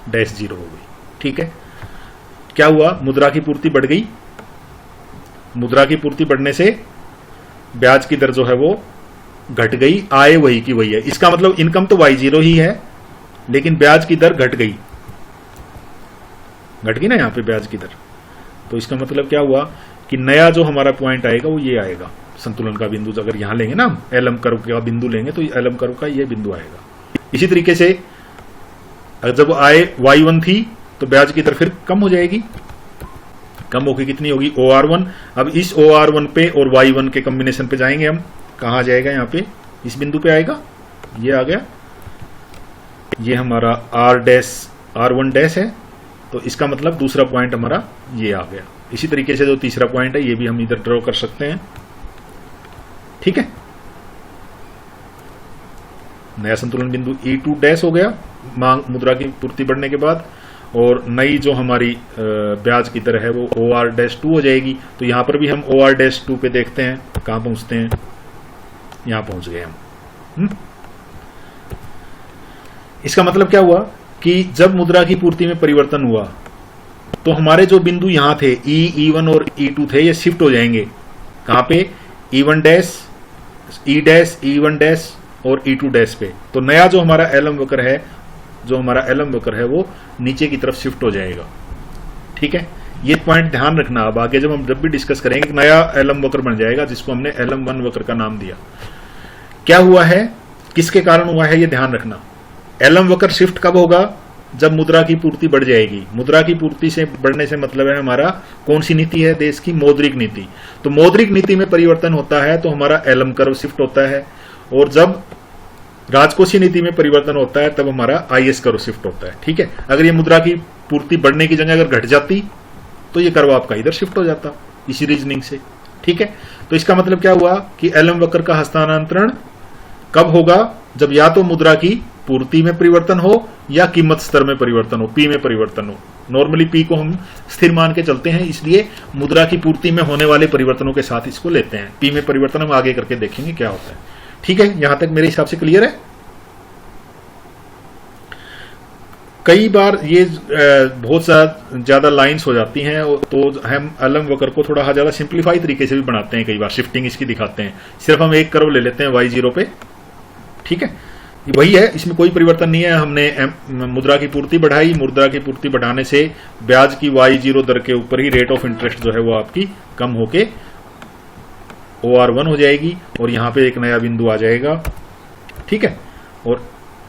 डैश 0 हो गई। ठीक है, क्या हुआ? मुद्रा की पूर्ति बढ़ गई। मुद्रा की पूर्ति बढ़ने से ब्याज की दर जो है वो घट गई, आय वही की वही है। इसका मतलब इनकम तो y0 ही है, लेकिन ब्याज की दर घट गई। घट गई ना यहां पे ब्याज की दर। तो इसका मतलब क्या हुआ कि नया जो हमारा पॉइंट आएगा वो ये आएगा, संतुलन का बिंदु। अगर यहां लेंगे ना, एलम कर्व का बिंदु लेंगे तो एलम कर्व का ये बिंदु आएगा। इसी तरीके से जब आय y1 थी तो ब्याज की दर फिर कम हो जाएगी। कम होगी, कितनी होगी? OR1। अब इस OR1 पे और y1 के कॉम्बिनेशन पे जाएंगे हम। कहां जाएगा? यहां पे इस बिंदु पे आएगा। ये आ गया, ये हमारा R1 डैश है। तो इसका मतलब दूसरा पॉइंट हमारा ये आ गया। इसी तरीके से जो तीसरा पॉइंट है ये भी हम इधर ड्रॉ कर सकते हैं। ठीक है, नया संतुलन बिंदु E2 डैश हो गया मांग मुद्रा की पूर्ति बढ़ने के बाद, और नई जो हमारी ब्याज की दर है वो OR-2 हो जाएगी। तो यहां पर भी हम OR-2 पे देखते हैं कहां पहुंचते हैं। यहां पहुंच गए हम। इसका मतलब क्या हुआ कि जब मुद्रा की पूर्ति में परिवर्तन हुआ तो हमारे जो बिंदु यहां थे E1 और E2 थे, ये शिफ्ट हो जाएंगे। कहां पे? E1 dash, E dash, E1 dash और E2 डैश पे। तो नया जो हमारा एलम वक्र है, वो नीचे की तरफ शिफ्ट हो जाएगा। ठीक है, ये पॉइंट ध्यान रखना। अब आगे जब हम जब भी डिस्कस करेंगे, नया एलम वक्र बन जाएगा जिसको हमने LM1 वक्र का नाम दिया। क्या हुआ है, किसके कारण हुआ है, ये ध्यान रखना। एलम वक्र शिफ्ट कब होगा? जब मुद्रा की पूर्ति बढ़ जाएगी। मुद्रा की पूर्ति से बढ़ने से मतलब है हमारा कौन सी नीति है देश की? मौद्रिक नीति। तो मौद्रिक नीति में परिवर्तन होता है तो हमारा एलम कर्व शिफ्ट होता है, और जब राजकोषीय नीति में परिवर्तन होता है तब हमारा IS कर्व शिफ्ट होता है। ठीक है, अगर ये मुद्रा की पूर्ति बढ़ने की जगह अगर घट जाती तो ये कर्व आपका इधर शिफ्ट हो जाता, इसी रीजनिंग से। ठीक है, तो इसका मतलब क्या हुआ कि एलम वक्र का हस्तांतरण कब होगा? जब या तो मुद्रा की पूर्ति में परिवर्तन हो या कीमत स्तर में परिवर्तन हो, P में परिवर्तन हो। नॉर्मली P को हम स्थिर मान के चलते हैं, इसलिए मुद्रा की पूर्ति में होने वाले परिवर्तनों के साथ इसको लेते हैं। P में परिवर्तन हम आगे करके देखेंगे क्या होता है। ठीक है, यहां तक मेरे हिसाब से क्लियर है। कई बार ये बहुत ज्यादा लाइंस हो जाती हैं, तो हम एलम वक्र को थोड़ा ज्यादा सिंप्लीफाई तरीके से भी बनाते हैं। कई बार शिफ्टिंग इसकी दिखाते हैं, सिर्फ हम एक कर्व ले लेते हैं y0 पे। ठीक है, वही है, इसमें कोई परिवर्तन नहीं है। हमने मुद्रा की पूर्ति बढ़ाई, मुद्रा की पूर्ति बढ़ाने से ब्याज की y0 दर के ऊपर ही रेट ऑफ इंटरेस्ट जो है वो आपकी कम होके OR1 हो जाएगी, और यहां पे एक नया बिंदु आ जाएगा। ठीक है, और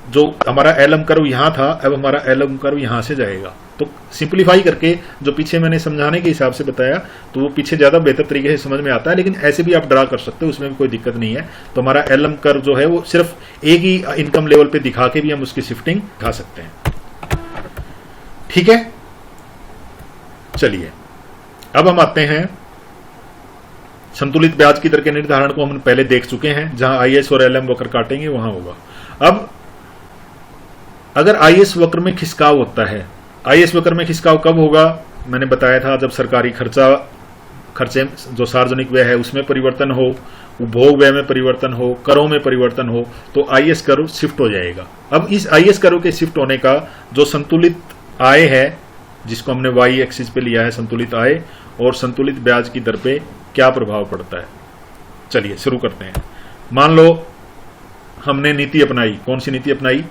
जो हमारा एलम कर्व यहां था, अब हमारा एलम कर्व यहां से जाएगा। तो सिंप्लीफाई करके जो पीछे मैंने समझाने के हिसाब से बताया, तो वो पीछे ज्यादा बेहतर तरीके से समझ में आता है, लेकिन ऐसे भी आप ड्रा कर सकते हो, उसमें भी कोई दिक्कत नहीं है। तो हमारा एलम कर्व जो है वो सिर्फ एक ही इनकम लेवल पे दिखा के भी हम उसकी शिफ्टिंग दिखा सकते हैं। ठीक है, चलिए अब हम आते हैं संतुलित ब्याज की दर के निर्धारण को। हम पहले देख चुके हैं, जहां IS और LM वक्र काटेंगे वहां होगा। अब अगर IS वक्र में खिसकाव होता है, IS वक्र में खिसकाव कब होगा? मैंने बताया था, जब सरकारी खर्चे जो सार्वजनिक व्यय है उसमें परिवर्तन हो, उपभोग व्यय में परिवर्तन हो, करों में परिवर्तन हो, तो IS कर्व शिफ्ट हो जाएगा। अब इस IS कर्व के शिफ्ट होने का जो संतुलित आय है, जिसको हमने Y एक्सिस पे लिया है, संतुलित आय और संतुलित ब्याज की दर पे क्या प्रभाव पड़ता है। चलिए शुरू करते हैं। मान लो हमने नीति अपनाई, कौन सी नीति अपनाई?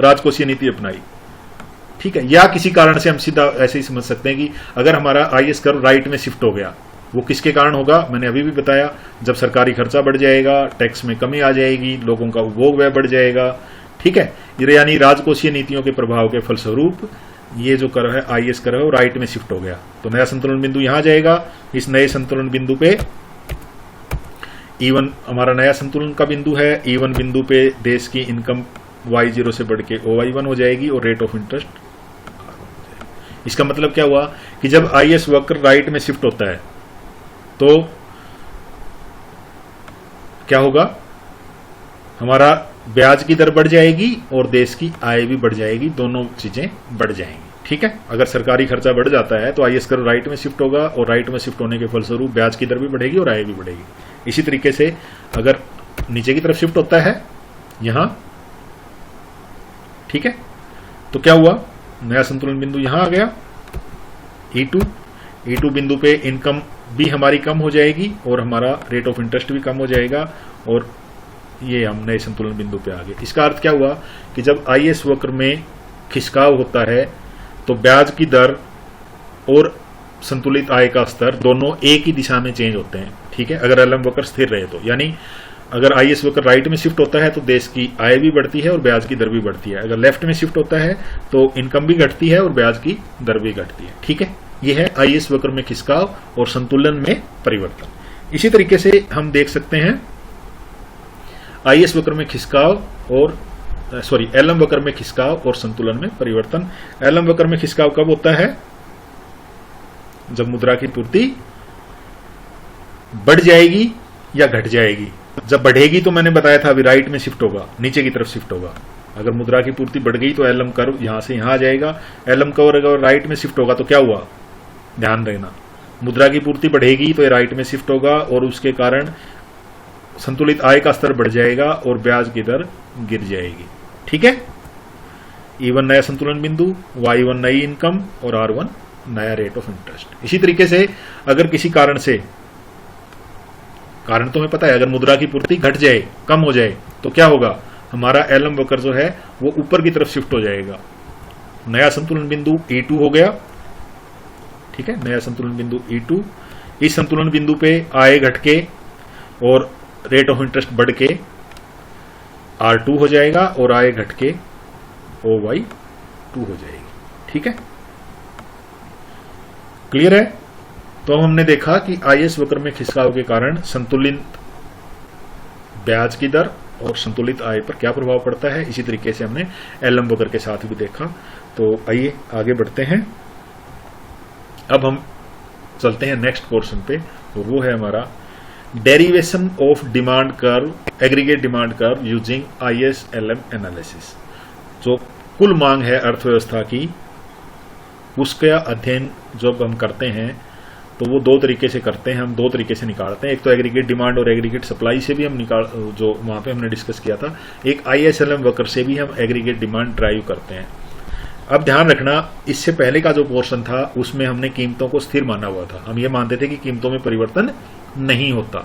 राजकोषीय नीति अपनाई। ठीक है, या किसी कारण से हम सीधा ऐसे ही समझ सकते हैं कि अगर हमारा IS कर्व राइट में शिफ्ट हो गया, वो किसके कारण होगा? मैंने अभी भी बताया, जब सरकारी खर्चा बढ़ जाएगा, टैक्स में कमी आ जाएगी, लोगों का उपभोग व्यय बढ़ जाएगा। ठीक है, यानी राजकोषीय नीतियों के प्रभाव के फलस्वरूप ये जो कर्व है IS कर्व है वो राइट में शिफ्ट हो गया। तो नया संतुलन बिंदु यहां जाएगा। इस नए संतुलन बिंदु पे E1 हमारा नया संतुलन का बिंदु है। E1 बिंदु पे देश की इनकम y0 से बढ़ के OY1 हो जाएगी और रेट ऑफ इंटरेस्ट। इसका मतलब क्या हुआ कि जब IS वक्र राइट में शिफ्ट होता है तो क्या होगा? हमारा ब्याज की दर बढ़ जाएगी और देश की आय भी बढ़ जाएगी, दोनों चीजें बढ़ जाएंगी। ठीक है, अगर सरकारी खर्चा बढ़ जाता है तो आईएएस कर्व राइट में शिफ्ट होगा और राइट में शिफ्ट होने के फलस्वरूप ब्याज की दर भी बढ़ेगी और आय भी बढ़ेगी। इसी तरीके से अगर नीचे की तरफ शिफ्ट होता है यहां, ठीक है, तो क्या हुआ, नया संतुलन बिंदु यहां आ गया E2 बिंदु पे इनकम भी हमारी कम हो जाएगी और हमारा रेट ऑफ इंटरेस्ट भी कम हो जाएगा और ये हम नए संतुलन बिंदु पे आ गए। इसका अर्थ क्या हुआ कि जब आईएएस वक्र में खिसकाव होता है तो ब्याज की दर और संतुलित आय का स्तर दोनों एक ही दिशा में चेंज होते हैं। ठीक है, अगर एलएम वक्र स्थिर रहे तो, यानी अगर आईएएस वक्र राइट में शिफ्ट होता है तो देश की आय भी बढ़ती है और ब्याज की दर भी बढ़ती है। अगर लेफ्ट में शिफ्ट होता है तो इनकम भी घटती है और ब्याज की दर भी घटती है। ठीक है, यह है आईएएस वक्र में खिसकाव और संतुलन में परिवर्तन। इसी तरीके से हम देख सकते हैं आईएएस वक्र में खिसकाव और एलएम वक्र में खिसकाव और संतुलन में परिवर्तन। एलएम वक्र में खिसकाव कब होता है, जब मुद्रा की पूर्ति बढ़ जाएगी या घट जाएगी। जब बढ़ेगी तो मैंने बताया था अभी राइट में शिफ्ट होगा, नीचे की तरफ शिफ्ट होगा। अगर मुद्रा की पूर्ति बढ़ गई तो एलएम कर्व यहां से यहां आ जाएगा। एलएम कर्व अगर राइट में शिफ्ट होगा तो क्या हुआ, ध्यान रखना, मुद्रा की पूर्ति बढ़ेगी तो ये राइट में शिफ्ट होगा और उसके कारण संतुलित आय का स्तर बढ़ जाएगा और ब्याज की दर गिर जाएगी। ठीक है, E1 नया संतुलन बिंदु, Y1 नई इनकम और R1 नया रेट ऑफ इंटरेस्ट। इसी तरीके से अगर किसी कारण से, कारण तो हमें पता है, अगर मुद्रा की पूर्ति घट जाए, कम हो जाए तो क्या होगा, हमारा एलएम वक्र जो है वो ऊपर की तरफ शिफ्ट हो जाएगा। नया संतुलन बिंदु E2 हो गया। ठीक है, नया संतुलन बिंदु E2, इस संतुलन बिंदु पे आय घट के और रेट ऑफ इंटरेस्ट बढ़ के R2 हो जाएगा और आय घट के OY2 हो जाएगी। ठीक है, क्लियर है। तो हमने देखा कि आईएएस वक्र में खिसकाव के कारण संतुलित ब्याज की दर और संतुलित आय पर क्या प्रभाव पड़ता है। इसी तरीके से हमने एलएम वक्र के साथ भी देखा। तो आइए आगे बढ़ते हैं। अब हम चलते हैं नेक्स्ट पोर्शन पे और वो है हमारा derivation of demand curve, aggregate demand curve using ISLM analysis. जो कुल मांग है अर्थव्यवस्था की, उसका अध्ययन जब हम करते हैं तो वो दो तरीके से करते हैं, हम दो तरीके से निकालते हैं। एक तो एग्रीगेट डिमांड और एग्रीगेट सप्लाई से भी हम जो वहां पे हमने डिस्कस किया था। एक ISLM वक्र से भी हम एग्रीगेट डिमांड ड्राइव करते हैं। अब ध्यान रखना, इससे पहले का जो पोर्शन था उसमें हमने कीमतों को स्थिर माना हुआ था। हम ये मानते थे कि कीमतों में परिवर्तन नहीं होता।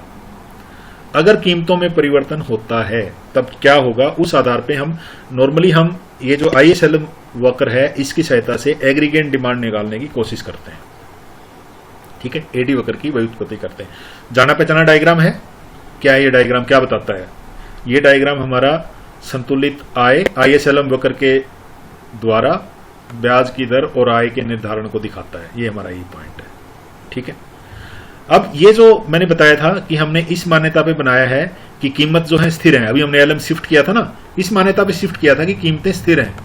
अगर कीमतों में परिवर्तन होता है तब क्या होगा, उस आधार पे हम नॉर्मली हम ये जो ISLM वक्र है इसकी सहायता से एग्रीगेट डिमांड निकालने की कोशिश करते हैं। ठीक है, एडी वक्र की व्युत्पत्ति करते हैं। जाना पहचाना डायग्राम है क्या, ये डायग्राम क्या बताता है, ये डायग्राम हमारा संतुलित आय ISLM वक्र के द्वारा ब्याज की दर और आय के निर्धारण को दिखाता है। ये हमारा ये पॉइंट है। ठीक है, अब ये जो मैंने बताया था कि हमने इस मान्यता पे बनाया है कि कीमत जो है स्थिर है। अभी हमने एलएम शिफ्ट किया था ना, इस मान्यता पे शिफ्ट किया था कि कीमतें स्थिर हैं।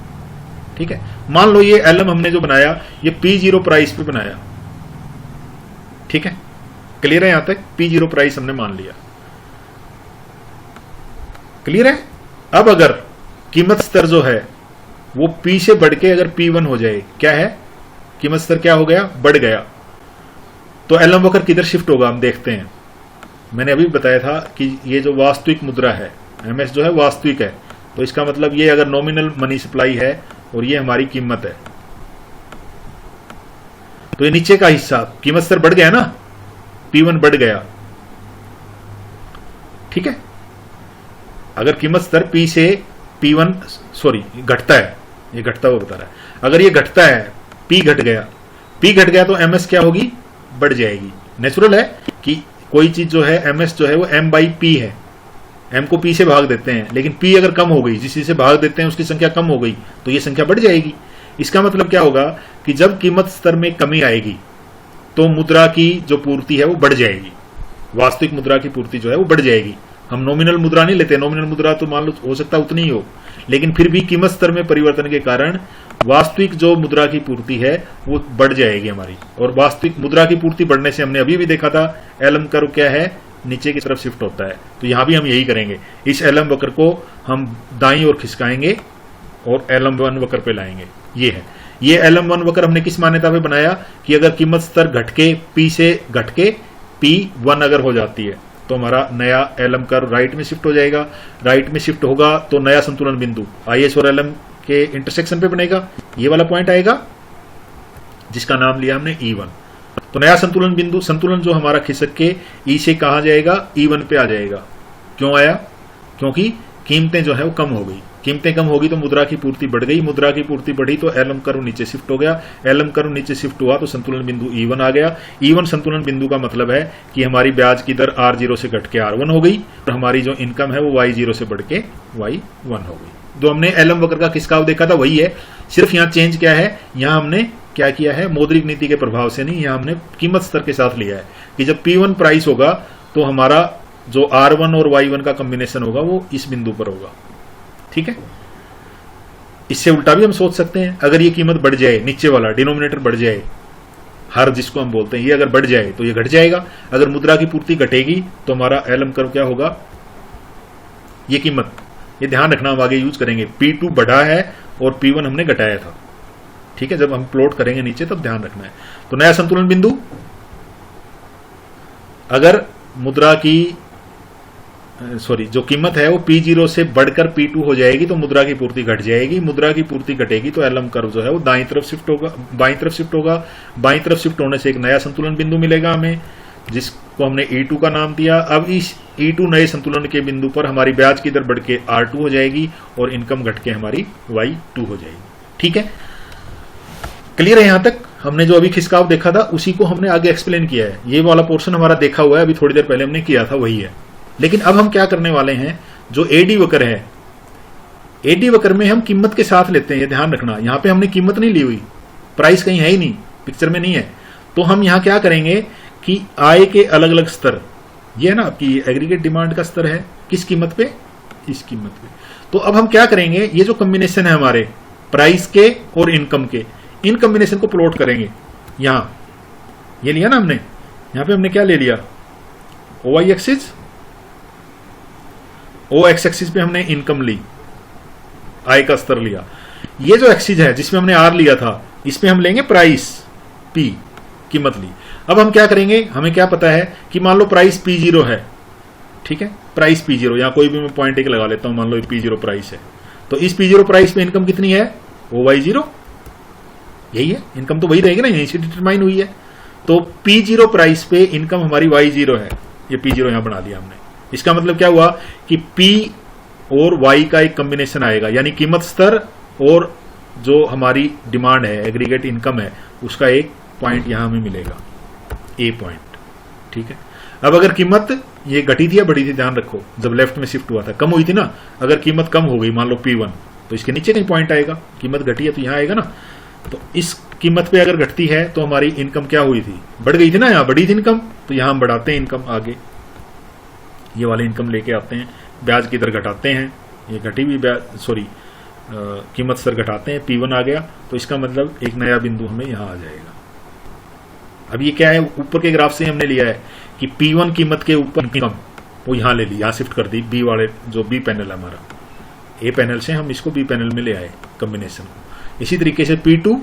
ठीक है, मान लो ये एलएम हमने जो बनाया ये P0 प्राइस पे बनाया। ठीक है, क्लियर है, यहां तक P0 प्राइस हमने मान लिया, क्लियर है। अब अगर कीमत स्तर जो है वो P से बढ़ के अगर P1 हो जाए, क्या है, कीमत स्तर क्या हो गया, बढ़ गया, तो एलएम वक्र किधर शिफ्ट होगा हम देखते हैं। मैंने अभी बताया था कि ये जो वास्तविक मुद्रा है, एमएस जो है वास्तविक है, तो इसका मतलब ये अगर नॉमिनल मनी सप्लाई है और ये हमारी कीमत है, तो ये नीचे का हिस्सा कीमत स्तर बढ़ गया ना, P1 बढ़ गया। ठीक है, अगर कीमत स्तर P से P1 घटता है, ये घटता हुआ बता रहा है, अगर ये घटता है, P घट गया तो MS क्या होगी, बढ़ जाएगी। नेचुरल है कि कोई चीज जो है MS जो है वो M/P है, M को P से भाग देते हैं, लेकिन P अगर कम हो गई, जिस चीज से भाग देते हैं उसकी संख्या कम हो गई तो ये संख्या बढ़ जाएगी। इसका मतलब क्या होगा कि जब कीमत स्तर में कमी आएगी तो मुद्रा की जो पूर्ति है वो बढ़ जाएगी, वास्तविक मुद्रा की पूर्ति जो है वो बढ़ जाएगी। हम नॉमिनल मुद्रा नहीं लेते, नॉमिनल मुद्रा तो मान लो हो सकता उतनी ही हो, लेकिन फिर भी कीमत स्तर में परिवर्तन के कारण वास्तविक जो मुद्रा की पूर्ति है वो बढ़ जाएगी हमारी। और वास्तविक मुद्रा की पूर्ति बढ़ने से हमने अभी भी देखा था एलएम कर्व क्या है, नीचे की तरफ शिफ्ट होता है। तो यहां भी हम यही करेंगे, इस LM वक्र को हम दाईं ओर खिसकाएंगे और LM1 वक्र पे लाएंगे। ये है, ये LM1 वक्र हमने किस मान्यता पे बनाया कि अगर कीमत स्तर घटके P से घटके P1 अगर हो जाती है तो हमारा नया LM कर्व राइट में शिफ्ट हो जाएगा। राइट में शिफ्ट होगा तो नया संतुलन बिंदु IS और LM के इंटरसेक्शन पे बनेगा। ये वाला पॉइंट आएगा जिसका नाम लिया हमने E1। तो नया संतुलन बिंदु, संतुलन जो हमारा खिसक के E से कहा जाएगा E1 पे आ जाएगा। क्यों आया? क्योंकि कीमतें जो है वो कम हो गई। कीमतें कम होगी तो मुद्रा की पूर्ति बढ़ गई, मुद्रा की पूर्ति बढ़ी तो LM कर्व नीचे शिफ्ट हो गया। LM कर्व नीचे शिफ्ट हुआ तो संतुलन बिंदु E1 आ गया। E1 संतुलन बिंदु का मतलब है कि हमारी ब्याज की दर R0 से घट के R1 हो गई और हमारी जो इनकम है वो Y0 से बढ़ के Y1 हो गई। जो हमने LM वक्र का खिसकाव देखा था वही है, सिर्फ यहाँ चेंज क्या है, यहाँ हमने क्या किया है, मौद्रिक नीति के प्रभाव से नहीं, यहाँ हमने कीमत स्तर के साथ लिया है कि जब P1 प्राइस होगा तो हमारा जो R1 और Y1 का कॉम्बिनेशन होगा वो इस बिंदु पर होगा। ठीक है, इससे उल्टा भी हम सोच सकते हैं, अगर ये कीमत बढ़ जाए, नीचे वाला डिनोमिनेटर बढ़ जाए, हर जिसको हम बोलते हैं, ये अगर बढ़ जाए तो ये घट जाएगा। अगर मुद्रा की पूर्ति घटेगी तो हमारा LM कर्व क्या होगा, ये कीमत, ये ध्यान रखना, हम आगे यूज करेंगे। P2 बढ़ा है और P1 हमने घटाया था। ठीक है, जब हम प्लॉट करेंगे नीचे तब ध्यान रखना है। तो नया संतुलन बिंदु, अगर मुद्रा की जो कीमत है वो P0 से बढ़कर P2 हो जाएगी तो मुद्रा की पूर्ति घट जाएगी। मुद्रा की पूर्ति घटेगी तो LM कर्व जो है वो दाईं तरफ शिफ्ट होगा, बाईं तरफ शिफ्ट होगा। बाईं तरफ शिफ्ट होने से एक नया संतुलन बिंदु मिलेगा हमें, जिसको हमने E2 का नाम दिया। अब इस E2 नए संतुलन के बिंदु पर हमारी ब्याज की दर बढ़ के R2 हो जाएगी और इनकम घट के हमारी Y2 हो जाएगी। ठीक है, क्लियर है? यहां तक हमने जो अभी खिसकाव देखा था उसी को हमने आगे एक्सप्लेन किया है। ये वाला पोर्शन हमारा देखा हुआ है, अभी थोड़ी देर पहले हमने किया था, वही है। लेकिन अब हम क्या करने वाले हैं, जो AD वक्र है, AD वक्र में हम कीमत के साथ लेते हैं, ये ध्यान रखना। यहां पे हमने कीमत नहीं ली हुई, प्राइस कहीं है ही नहीं, पिक्चर में नहीं है। तो हम यहां क्या करेंगे कि आय के अलग अलग स्तर, ये है ना आपकी एग्रीगेट डिमांड का स्तर है, किस कीमत पे, इस कीमत पे। तो अब हम क्या करेंगे, ये जो कॉम्बिनेशन है हमारे प्राइस के और इनकम के, इन कॉम्बिनेशन को प्लॉट करेंगे। यहां ये लिया ना हमने, यहां पे हमने क्या ले लिया, OY एक्सिस, OX एक्सिस पे हमने इनकम ली, आय का स्तर लिया। ये जो एक्सिस है जिसमें हमने R लिया था, इसमें हम लेंगे प्राइस P, कीमत ली। अब हम क्या करेंगे, हमें क्या पता है कि मान लो प्राइस P0 है। ठीक है, प्राइस P0, यहां कोई भी मैं पॉइंट एक लगा लेता हूं, मान लो P0 प्राइस है, तो इस P0 प्राइस पे इनकम कितनी है, OY0, यही है, इनकम तो वही रहेगी ना, यहीं से डिटरमाइन हुई है। तो P0 प्राइस पे इनकम हमारी Y0 है, ये P0 यहां बना दिया हमने। इसका मतलब क्या हुआ कि P और Y का एक कॉम्बिनेशन आएगा, यानी कीमत स्तर और जो हमारी डिमांड है, एग्रीगेट इनकम है, उसका एक पॉइंट यहां हमें मिलेगा, A पॉइंट। ठीक है, अब अगर कीमत ये घटी थी या बढ़ी थी, ध्यान रखो, जब लेफ्ट में शिफ्ट हुआ था कम हुई थी ना, अगर कीमत कम हो गई, मान लो P1, तो इसके नीचे कहीं पॉइंट आएगा, कीमत घटी है तो यहां आएगा ना। तो इस कीमत पे अगर घटती है तो हमारी इनकम क्या हुई थी, बढ़ गई थी ना, यहां बढ़ी थी इनकम, तो यहां हम बढ़ाते हैं इनकम, आगे ये वाले इनकम लेके आते हैं, ब्याज की दर घटाते हैं, ये घटी हुई कीमत स्तर घटाते हैं, P1 आ गया, तो इसका मतलब एक नया बिंदु हमें यहां आ जाएगा। अब ये क्या है, ऊपर के ग्राफ से हमने लिया है कि P1 कीमत के ऊपर इनकम वो यहां ले ली, यहां शिफ्ट कर दी, B वाले जो B पैनल है हमारा, A पैनल से हम इसको B पैनल में ले आए कॉम्बिनेशन को। इसी तरीके से P2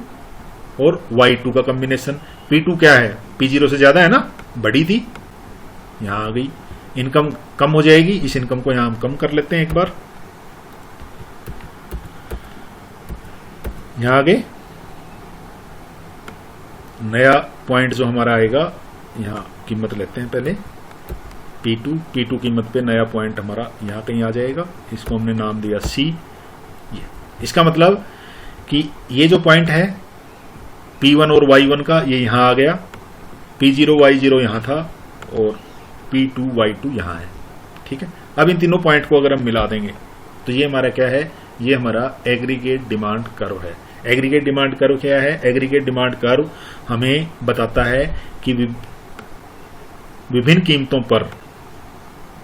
और Y2 का कॉम्बिनेशन, P2 क्या है, P0 से ज्यादा है ना, बढ़ी थी, यहां आ गई, इनकम कम हो जाएगी, इस इनकम को यहां हम कम कर लेते हैं एक बार, यहां आगे नया पॉइंट जो हमारा आएगा, यहां कीमत लेते हैं पहले P2 कीमत पे नया पॉइंट हमारा यहां कहीं आ जाएगा, इसको हमने नाम दिया C। इसका मतलब कि ये जो पॉइंट है P1 और Y1 का, ये यहां आ गया, P0 Y0 यहां था और P2 Y2 यहां है। ठीक है, अब इन तीनों पॉइंट को अगर हम मिला देंगे तो ये हमारा क्या है, ये हमारा एग्रीगेट डिमांड कर्व है। एग्रीगेट डिमांड कर्व क्या है, एग्रीगेट डिमांड कर्व हमें बताता है कि विभिन्न कीमतों पर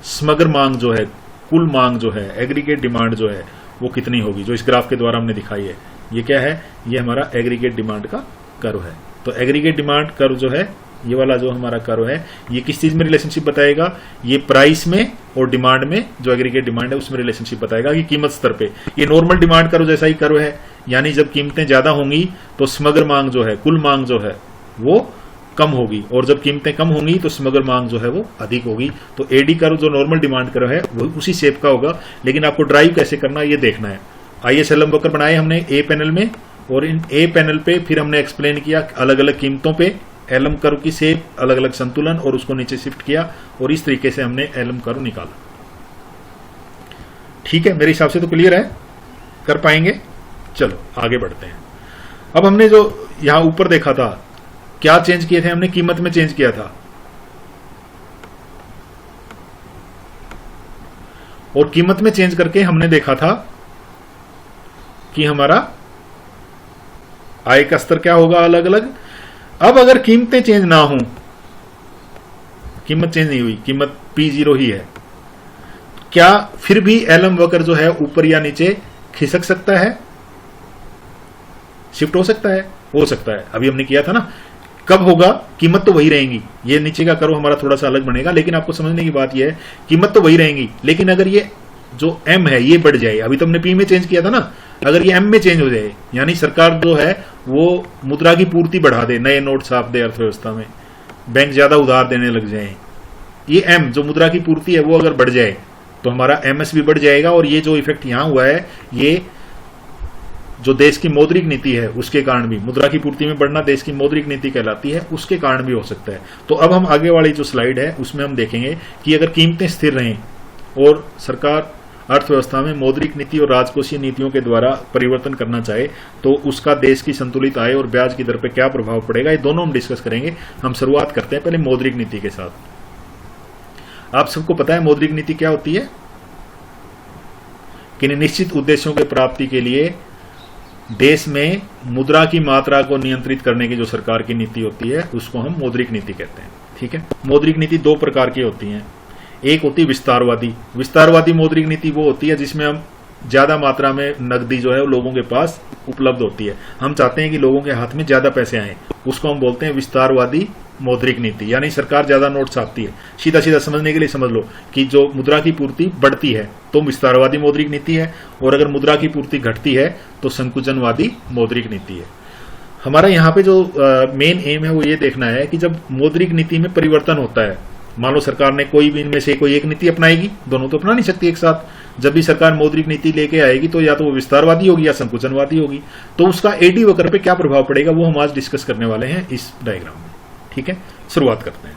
समग्र मांग जो है, कुल मांग जो है, एग्रीगेट डिमांड जो है वो कितनी होगी, जो इस ग्राफ के द्वारा हमने दिखाई है। ये क्या है, ये हमारा एग्रीगेट डिमांड का कर्व है। तो एग्रीगेट डिमांड कर्व जो है ये वाला जो हमारा कर्व है ये किस चीज में रिलेशनशिप बताएगा, ये प्राइस में और डिमांड में, जो एग्रीगेट डिमांड है उसमें रिलेशनशिप बताएगा कि कीमत स्तर पे। ये नॉर्मल डिमांड कर्व जैसा ही कर्व है, यानी जब कीमतें ज्यादा होंगी तो समग्र मांग जो है, कुल मांग जो है वो कम होगी, और जब कीमतें कम होंगी तो समग्र मांग जो है वो अधिक होगी। तो एडी कर्व जो नॉर्मल डिमांड कर्व है वो उसी शेप का होगा, लेकिन आपको ड्राइव कैसे करना ये देखना है। ISLM वक्र बनाए हमने ए पैनल में, और इन ए पैनल पे फिर हमने एक्सप्लेन किया अलग अलग कीमतों पे एलम कर्व की शेप, अलग अलग संतुलन, और उसको नीचे शिफ्ट किया, और इस तरीके से हमने एलम कर्व निकाला। ठीक है, मेरे हिसाब से तो क्लियर है, कर पाएंगे। चलो आगे बढ़ते हैं। अब हमने जो यहां ऊपर देखा था, क्या चेंज किए थे हमने, कीमत में चेंज किया था, और कीमत में चेंज करके हमने देखा था कि हमारा आय का स्तर क्या होगा अलग अलग। अब अगर कीमतें चेंज ना हो, कीमत चेंज नहीं हुई, कीमत P0 ही है, क्या फिर भी एलम वक्र जो है ऊपर या नीचे खिसक सकता है, शिफ्ट हो सकता है? हो सकता है। अभी हमने किया था ना, कब होगा, कीमत तो वही रहेंगी, ये नीचे का कर्व हमारा थोड़ा सा अलग बनेगा, लेकिन आपको समझने की बात यह है कीमत तो वही रहेंगी, लेकिन अगर ये जो M है ये बढ़ जाए, अभी तो हमने P में चेंज किया था ना, अगर ये M में चेंज हो जाए, यानी सरकार जो है वो मुद्रा की पूर्ति बढ़ा दे, नए नोट छाप दे अर्थव्यवस्था में, बैंक ज्यादा उधार देने लग जाए, ये M जो मुद्रा की पूर्ति है वो अगर बढ़ जाए तो हमारा MS भी बढ़ जाएगा, और ये जो इफेक्ट यहां हुआ है ये जो देश की मौद्रिक नीति है उसके कारण भी, मुद्रा की पूर्ति में बढ़ना देश की मौद्रिक नीति कहलाती है, उसके कारण भी हो सकता है। तो अब हम आगे वाली जो स्लाइड है उसमें हम देखेंगे कि अगर कीमतें स्थिर रहें और सरकार अर्थव्यवस्था में मौद्रिक नीति और राजकोषीय नीतियों के द्वारा परिवर्तन करना चाहे तो उसका देश की संतुलित आय और ब्याज की दर पर क्या प्रभाव पड़ेगा, ये दोनों हम डिस्कस करेंगे। हम शुरुआत करते हैं पहले मौद्रिक नीति के साथ। आप सबको पता है मौद्रिक नीति क्या होती है, कि निश्चित उद्देश्यों के प्राप्ति के लिए देश में मुद्रा की मात्रा को नियंत्रित करने की जो सरकार की नीति होती है उसको हम मौद्रिक नीति कहते हैं। ठीक है, मौद्रिक नीति दो प्रकार की होती हैं, एक होती है विस्तारवादी। विस्तारवादी मौद्रिक नीति वो होती है जिसमें हम ज्यादा मात्रा में नकदी जो है वो लोगों के पास उपलब्ध होती है, हम चाहते हैं कि लोगों के हाथ में ज्यादा पैसे आए, उसको हम बोलते हैं विस्तारवादी मौद्रिक नीति, यानी सरकार ज्यादा नोट छापती है। सीधा सीधा समझने के लिए समझ लो कि जो मुद्रा की पूर्ति बढ़ती है तो विस्तारवादी मौद्रिक नीति है, और अगर मुद्रा की पूर्ति घटती है तो संकुचनवादी मौद्रिक नीति है। हमारा यहाँ पे जो मेन एम है वो ये देखना है कि जब मौद्रिक नीति में परिवर्तन होता है, मान लो सरकार ने कोई भी इनमें से कोई एक नीति अपनाएगी, दोनों तो अपना नहीं सकती एक साथ। जब भी सरकार मौद्रिक नीति लेके आएगी तो या तो वो विस्तारवादी होगी या संकुचनवादी होगी, तो उसका एडी वक्र पे क्या प्रभाव पड़ेगा वो हम आज डिस्कस करने वाले हैं इस डायग्राम में। ठीक है, शुरुआत करते हैं।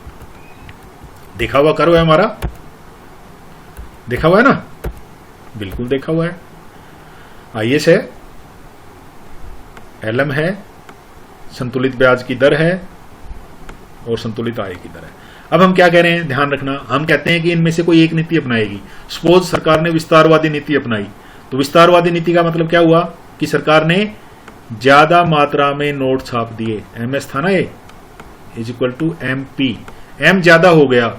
देखा हुआ कर्व है हमारा, देखा हुआ है ना, बिल्कुल देखा हुआ है। IS है, LM है, संतुलित ब्याज की दर है और संतुलित आय की दर है। अब हम क्या कह रहे हैं, ध्यान रखना, हम कहते हैं कि इनमें से कोई एक नीति अपनाएगी। सपोज सरकार ने विस्तारवादी नीति अपनाई, तो विस्तारवादी नीति का मतलब क्या हुआ कि सरकार ने ज्यादा मात्रा में नोट छाप दिए, MS था ना ये, is equal to MP, M ज्यादा हो गया,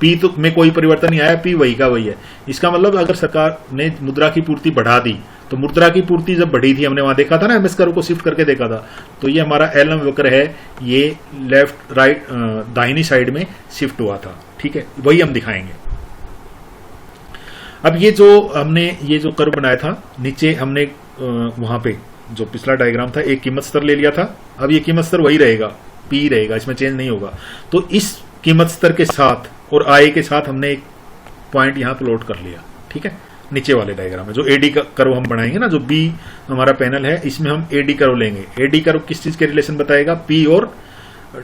P तो में कोई परिवर्तन नहीं आया, P वही का वही है। इसका मतलब अगर सरकार ने मुद्रा की पूर्ति बढ़ा दी, तो मुद्रा की पूर्ति जब बढ़ी थी, हमने वहां देखा था ना, MS कर्व को शिफ्ट करके देखा था, तो ये हमारा एलम वक्र है, ये लेफ्ट राइट दाहिनी साइड में शिफ्ट हुआ था। ठीक है, वही हम दिखाएंगे। अब ये जो हमने ये जो कर्व बनाया था, नीचे हमने वहां पे जो पिछला डायग्राम था एक कीमत स्तर ले लिया था, अब ये कीमत स्तर वही रहेगा, P रहेगा, इसमें चेंज नहीं होगा। तो इस कीमत स्तर के साथ और आय के साथ हमने एक पॉइंट यहां प्लॉट कर लिया। ठीक है, नीचे वाले डायग्राम में जो एडी कर्व हम बनाएंगे ना, जो B हमारा पैनल है, इसमें हम एडी कर्व लेंगे। एडी कर्व किस चीज के रिलेशन बताएगा, P और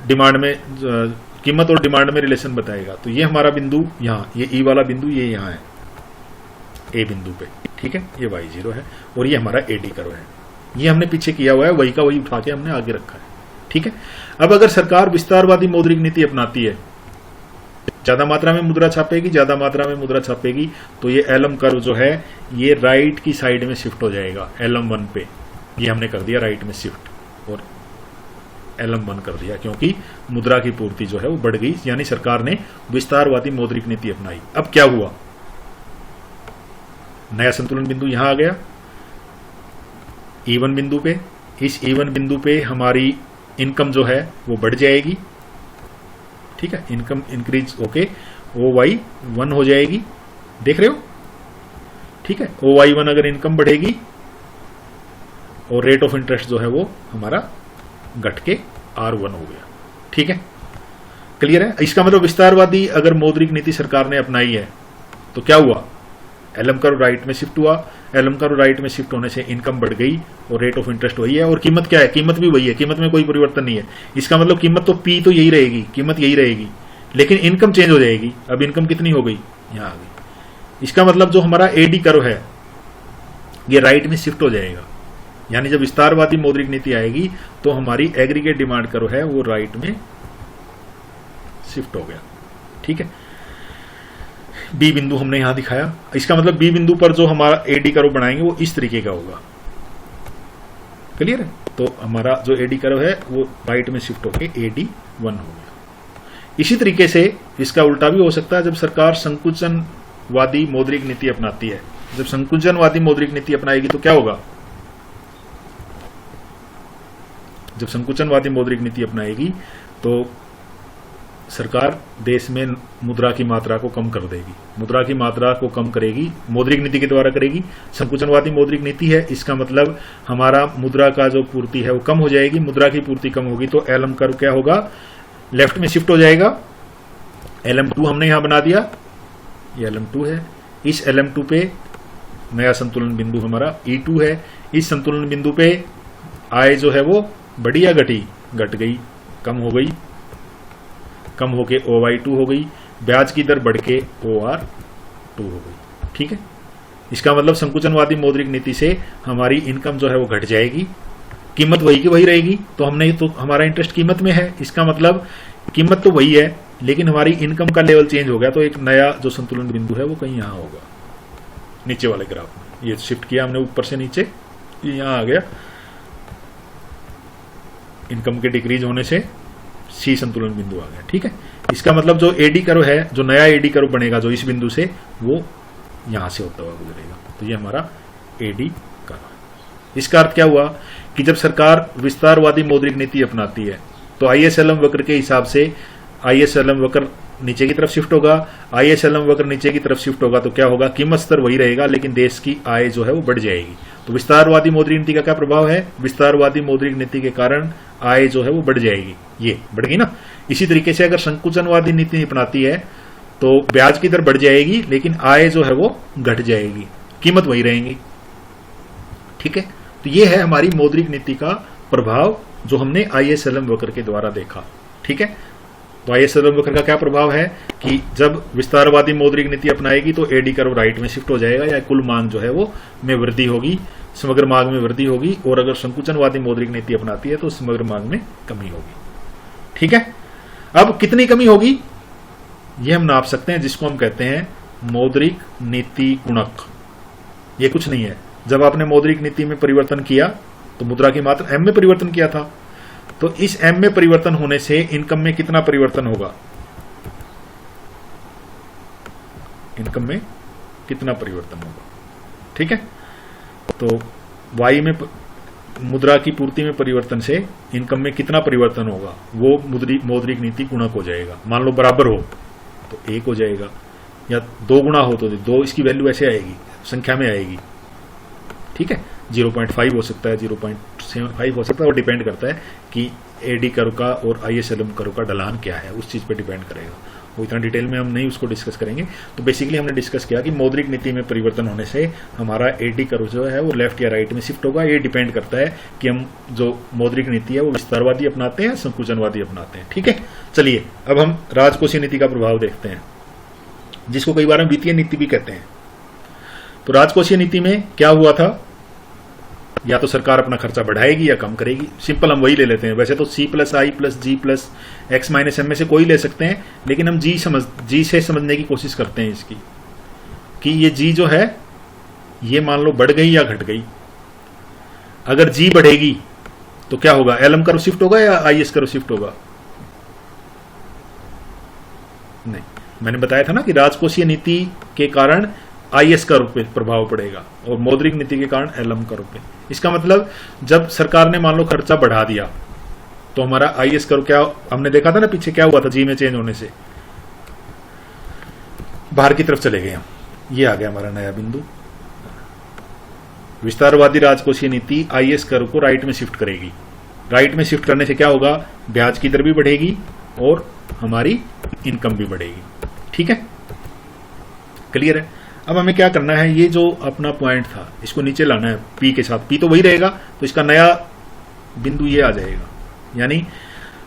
डिमांड में, कीमत और डिमांड में रिलेशन बताएगा। तो ये हमारा बिंदु यहाँ, ये E वाला बिंदु ये यहाँ है A बिंदु पे। ठीक है, ये Y0 है और ये हमारा एडी कर्व है, ये हमने पीछे किया हुआ है, वही का वही उठा के हमने आगे रखा है। ठीक है, अब अगर सरकार विस्तारवादी मौद्रिक नीति अपनाती है, ज्यादा मात्रा में मुद्रा छापेगी, ज्यादा मात्रा में मुद्रा छापेगी, तो ये एलम कर्व जो है ये राइट की साइड में शिफ्ट हो जाएगा, LM1 पे। ये हमने कर दिया राइट में शिफ्ट और LM1 कर दिया, क्योंकि मुद्रा की पूर्ति जो है वो बढ़ गई, यानी सरकार ने विस्तारवादी मौद्रिक नीति अपनाई। अब क्या हुआ, नया संतुलन बिंदु यहां आ गया E1 बिंदु पे। इस E1 बिंदु पे हमारी इनकम जो है वो बढ़ जाएगी, ठीक है, इनकम इंक्रीज होके OY1 हो जाएगी, देख रहे हो, ठीक है। OY1 अगर इनकम बढ़ेगी और रेट ऑफ इंटरेस्ट जो है वो हमारा घट के R1 हो गया, ठीक है, क्लियर है। इसका मतलब विस्तारवादी अगर मौद्रिक नीति सरकार ने अपनाई है तो क्या हुआ, एलएम कर्व राइट में शिफ्ट हुआ, एलएम कर्व राइट में शिफ्ट होने से इनकम बढ़ गई और रेट ऑफ इंटरेस्ट वही है, और कीमत क्या है, कीमत भी वही है, कीमत में कोई परिवर्तन नहीं है। इसका मतलब कीमत तो P तो यही रहेगी, कीमत यही रहेगी, लेकिन इनकम चेंज हो जाएगी। अब इनकम कितनी हो गई, यहां आ गई। इसका मतलब जो हमारा एडी कर्व है ये राइट में शिफ्ट हो जाएगा, यानी जब विस्तारवादी मौद्रिक नीति आएगी तो हमारी एग्रीगेट डिमांड कर्व है वो राइट में शिफ्ट हो गया, ठीक है। बी बिंदु हमने यहां दिखाया, इसका मतलब बी बिंदु पर जो हमारा एडी कर्व बनाएंगे वो इस तरीके का होगा, क्लियर है। तो हमारा जो एडी कर्व है वो राइट में शिफ्ट होकर AD1 हो गया। इसी तरीके से इसका उल्टा भी हो सकता है, जब सरकार संकुचनवादी मौद्रिक नीति अपनाती है, जब संकुचनवादी मौद्रिक नीति अपनाएगी तो क्या होगा, जब संकुचनवादी मौद्रिक नीति अपनाएगी तो सरकार देश में मुद्रा की मात्रा को कम कर देगी, मुद्रा की मात्रा को कम करेगी, मौद्रिक नीति के द्वारा करेगी। संकुचनवादी मौद्रिक नीति है, इसका मतलब हमारा मुद्रा का जो पूर्ति है वो कम हो जाएगी, मुद्रा की पूर्ति कम होगी तो एलएम कर्व क्या होगा, लेफ्ट में शिफ्ट हो जाएगा। LM2 हमने यहां बना दिया, ये LM2 है, इस LM2 पे नया संतुलन बिंदु हमारा E2 है, इस संतुलन बिंदु पे आय जो है वो बढ़ी या घटी, घट गई, कम हो गई, कम होके OY2 हो गई, ब्याज की दर बढ़ के OR2 हो गई, ठीक है। इसका मतलब संकुचनवादी मौद्रिक नीति से हमारी इनकम जो है वो घट जाएगी, कीमत वही की वही रहेगी, तो हमने तो हमारा इंटरेस्ट कीमत में है, इसका मतलब कीमत तो वही है लेकिन हमारी इनकम का लेवल चेंज हो गया, तो एक नया जो संतुलन बिंदु है वो कहीं यहां होगा, नीचे वाले ग्राफ में। ये शिफ्ट किया हमने ऊपर से नीचे, ये यहां आ गया, इनकम के डिक्रीज होने से C संतुलन बिंदु आ गया, ठीक है। इसका मतलब जो एडी कर्व है, जो नया एडी कर्व बनेगा जो इस बिंदु से, वो यहां से होता हुआ गुजरेगा, तो ये हमारा एडी कर्व है। इसका अर्थ क्या हुआ कि जब सरकार विस्तारवादी मौद्रिक नीति अपनाती है तो ISLM वक्र के हिसाब से ISLM वक्र नीचे की तरफ शिफ्ट होगा, ISLM वक्र नीचे की तरफ शिफ्ट होगा तो क्या होगा, कीमत स्तर वही रहेगा लेकिन देश की आय जो है वो बढ़ जाएगी। तो विस्तारवादी मौद्रिक नीति का क्या प्रभाव है, विस्तारवादी मौद्रिक नीति के कारण आय जो है वो बढ़ जाएगी, ये बढ़ेगी ना। इसी तरीके से अगर संकुचनवादी नीति अपनाती है तो ब्याज की दर बढ़ जाएगी लेकिन आय जो है वो घट जाएगी, कीमत वही रहेगी, ठीक है। तो ये है हमारी मौद्रिक नीति का प्रभाव जो हमने ISLM वक्र के द्वारा देखा, ठीक है। तो ISLM वक्र का क्या प्रभाव है कि जब विस्तारवादी मौद्रिक नीति अपनाएगी तो एडी कर्व राइट में शिफ्ट हो जाएगा, या कुल मांग जो है वो में वृद्धि होगी, समग्र मांग में वृद्धि होगी, और अगर संकुचनवादी मौद्रिक नीति अपनाती है तो समग्र मांग में कमी होगी, ठीक है। अब कितनी कमी होगी ये हम नाप सकते हैं, जिसको हम कहते हैं मौद्रिक नीति गुणक। ये कुछ नहीं है, जब आपने मौद्रिक नीति में परिवर्तन किया तो मुद्रा की मात्रा M में परिवर्तन किया था, तो इस M में परिवर्तन होने से इनकम में कितना परिवर्तन होगा, इनकम में कितना परिवर्तन होगा, ठीक है। तो Y में मुद्रा की पूर्ति में परिवर्तन से इनकम में कितना परिवर्तन होगा, वो मौद्रिक नीति गुणक हो जाएगा। मान लो बराबर हो तो 1 हो जाएगा, या 2 गुना हो तो 2, इसकी वैल्यू ऐसे आएगी, संख्या में आएगी, ठीक है। 0.5 हो सकता है, 0.75 हो सकता है, और डिपेंड करता है कि एडी कर्व का और ISLM कर्व का ढलान क्या है, उस चीज पे डिपेंड करेगा। वो इतना डिटेल में हम नहीं उसको डिस्कस करेंगे। तो बेसिकली हमने डिस्कस किया कि मौद्रिक नीति में परिवर्तन होने से हमारा एडी कर्व जो है वो लेफ्ट या राइट में शिफ्ट होगा। ये डिपेंड करता है कि हम जो मौद्रिक नीति है वो विस्तारवादी अपनाते हैं, संकुचनवादी अपनाते हैं, ठीक है। चलिए अब हम राजकोषीय नीति का प्रभाव देखते हैं, जिसको कई बार हम वित्तीय नीति भी कहते हैं। तो राजकोषीय नीति में क्या हुआ था, या तो सरकार अपना खर्चा बढ़ाएगी या कम करेगी। सिंपल हम वही ले लेते हैं। वैसे तो C+I+G+X-M में से कोई ले सकते हैं, लेकिन हम G से समझने की कोशिश करते हैं इसकी, कि ये G जो है ये मान लो बढ़ गई या घट गई। अगर G बढ़ेगी तो क्या होगा, LM कर्व शिफ्ट होगा या IS कर्व शिफ्ट होगा? नहीं, मैंने बताया था ना कि राजकोषीय नीति के कारण IS कर्व पे प्रभाव पड़ेगा और मौद्रिक नीति के कारण LM कर्व पे। इसका मतलब जब सरकार ने मान लो खर्चा बढ़ा दिया, तो हमारा IS कर्व क्या हमने देखा था ना पीछे, क्या हुआ था जी में चेंज होने से बाहर की तरफ चले गए हम। ये आ गया हमारा नया बिंदु। विस्तारवादी राजकोषीय नीति IS कर्व को राइट में शिफ्ट करेगी। राइट में शिफ्ट करने से क्या होगा, ब्याज की दर भी बढ़ेगी और हमारी इनकम भी बढ़ेगी। ठीक है, क्लियर है। अब हमें क्या करना है, ये जो अपना पॉइंट था इसको नीचे लाना है P के साथ। P तो वही रहेगा, तो इसका नया बिंदु ये आ जाएगा, यानी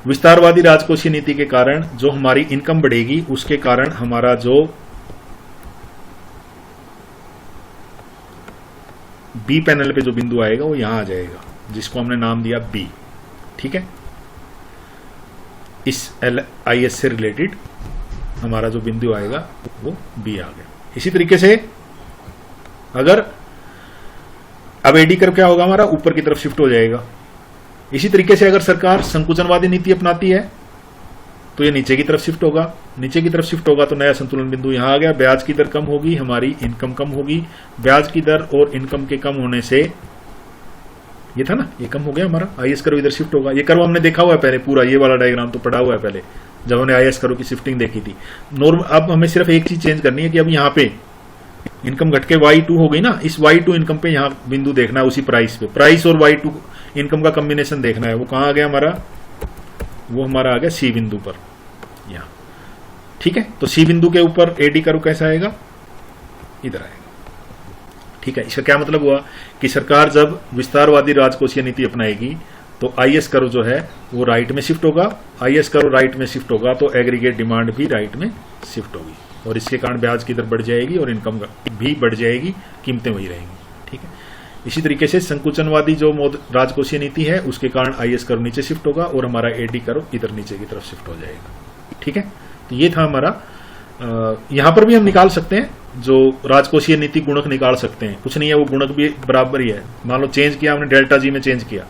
विस्तारवादी राजकोषीय नीति के कारण जो हमारी इनकम बढ़ेगी उसके कारण हमारा जो बी पैनल पे जो बिंदु आएगा वो यहां आ जाएगा, जिसको हमने नाम दिया बी। ठीक है, इस IS से रिलेटेड हमारा जो बिंदु आएगा वो बी आ गया। इसी तरीके से अगर अब एडी कर्व क्या होगा, हमारा ऊपर की तरफ शिफ्ट हो जाएगा। इसी तरीके से अगर सरकार संकुचनवादी नीति अपनाती है तो ये नीचे की तरफ शिफ्ट होगा। नीचे की तरफ शिफ्ट होगा तो नया संतुलन बिंदु यहां आ गया। ब्याज की दर कम होगी, हमारी इनकम कम होगी। ब्याज की दर और इनकम के कम होने से ये था ना, ये कम हो गया हमारा, IS कर्व इधर शिफ्ट होगा। ये कर्व हमने देखा हुआ है पहले, पूरा ये वाला डायग्राम तो पढ़ा हुआ है पहले जब हमने IS कर्व की शिफ्टिंग देखी थी। अब हमें सिर्फ एक चीज चेंज करनी है कि अब यहाँ पे इनकम घट के Y2 हो गई ना, इस Y2 इनकम पे यहाँ बिंदु देखना है, उसी प्राइस पे। प्राइस और Y2 इनकम का कॉम्बिनेशन देखना है। वो कहाँ आ गया हमारा, वो हमारा आ गया C बिंदु पर यहाँ। ठीक है, तो C बिंदु के ऊपर एडी कर्व कैसा आएगा, इधर आएगा। ठीक है, इसका क्या मतलब हुआ कि सरकार जब विस्तारवादी राजकोषीय नीति अपनाएगी तो IS कर्व जो है वो राइट में शिफ्ट होगा। IS कर्व राइट में शिफ्ट होगा तो एग्रीगेट डिमांड भी राइट में शिफ्ट होगी और इसके कारण ब्याज की दर बढ़ जाएगी और इनकम भी बढ़ जाएगी, कीमतें वही रहेंगी। ठीक है, इसी तरीके से संकुचनवादी जो राजकोषीय नीति है उसके कारण IS कर्व नीचे शिफ्ट होगा और हमारा एडी कर्व इधर नीचे की तरफ शिफ्ट हो जाएगा। ठीक है, तो ये था हमारा। यहां पर भी हम निकाल सकते हैं, जो राजकोषीय नीति गुणक निकाल सकते हैं। कुछ नहीं है, वो गुणक भी बराबर ही है। मान लो चेंज किया हमने, डेल्टा जी में चेंज किया।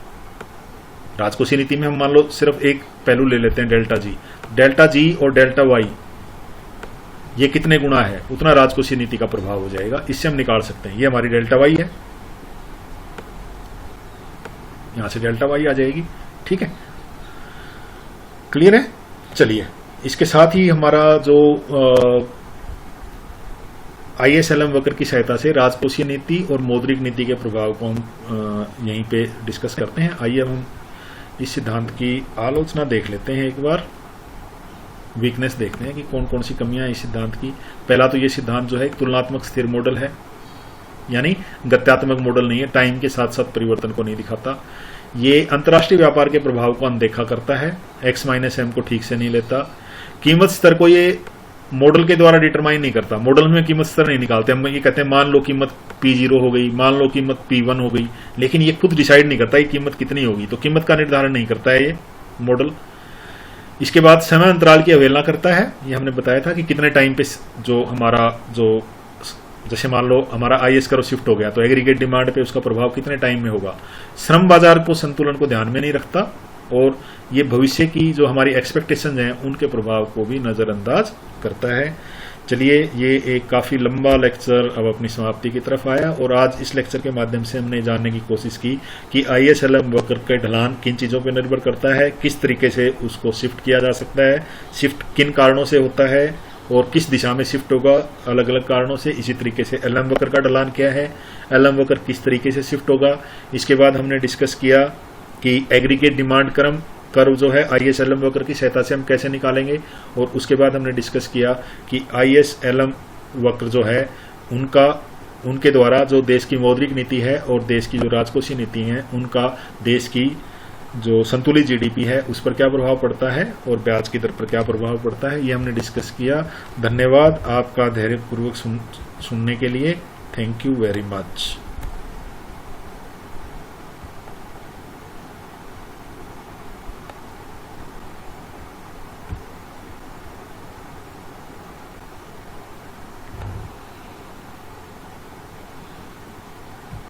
राजकोषीय नीति में हम मान लो सिर्फ एक पहलू ले लेते हैं, डेल्टा जी। डेल्टा जी और डेल्टा वाई ये कितने गुणा है उतना राजकोषीय नीति का प्रभाव हो जाएगा। इससे हम निकाल सकते हैं, ये हमारी डेल्टा वाई है, यहां से डेल्टा वाई आ जाएगी। ठीक है, क्लियर है। चलिए, इसके साथ ही हमारा जो ISLM वक्र की सहायता से राजकोषीय नीति और मौद्रिक नीति के प्रभाव को हम यहीं पे डिस्कस करते हैं। आइए हम इस सिद्धांत की आलोचना देख लेते हैं, एक बार वीकनेस देखते हैं कि कौन कौन सी कमियां हैं इस सिद्धांत की। पहला तो ये सिद्धांत जो है एक तुलनात्मक स्थिर मॉडल है, यानी गत्यात्मक मॉडल नहीं है, टाइम के साथ साथ परिवर्तन को नहीं दिखाता। ये अंतर्राष्ट्रीय व्यापार के प्रभाव को अनदेखा करता है, X-M को ठीक से नहीं लेता। कीमत स्तर को ये मॉडल के द्वारा डिटरमाइन नहीं करता, मॉडल में कीमत स्तर नहीं निकालते। हम ये कहते हैं मान लो कीमत P0 हो गई, मान लो कीमत P1 हो गई, लेकिन ये खुद डिसाइड नहीं करता ये कीमत कितनी होगी, तो कीमत का निर्धारण नहीं करता है ये मॉडल। इसके बाद समय अंतराल की अवहेलना करता है। ये हमने बताया था कि कितने टाइम पे जो हमारा जैसे मान लो हमारा IS कर्व शिफ्ट हो गया तो एग्रीगेट डिमांड पे उसका प्रभाव कितने टाइम में होगा। श्रम बाजार को संतुलन को ध्यान में नहीं रखता और ये भविष्य की जो हमारी एक्सपेक्टेशन हैं उनके प्रभाव को भी नजरअंदाज करता है। चलिए, ये एक काफी लंबा लेक्चर अब अपनी समाप्ति की तरफ आया और आज इस लेक्चर के माध्यम से हमने जानने की कोशिश की कि ISLM वक्र के ढलान किन चीजों पर निर्भर करता है, किस तरीके से उसको शिफ्ट किया जा सकता है, शिफ्ट किन कारणों से होता है और किस दिशा में शिफ्ट होगा अलग अलग कारणों से। इसी तरीके से LM वक्र का ढलान क्या है, LM वक्र किस तरीके से शिफ्ट होगा। इसके बाद हमने डिस्कस किया कि एग्रीगेट डिमांड कर्व जो है ISLM वक्र की सहायता से हम कैसे निकालेंगे और उसके बाद हमने डिस्कस किया कि ISLM वक्र जो है उनके द्वारा जो देश की मौद्रिक नीति है और देश की जो राजकोषीय नीति है उनका देश की जो संतुलित GDP है उस पर क्या प्रभाव पड़ता है और ब्याज की दर पर क्या प्रभाव पड़ता है, ये हमने डिस्कस किया। धन्यवाद आपका धैर्यपूर्वक सुनने के लिए। Thank you very much.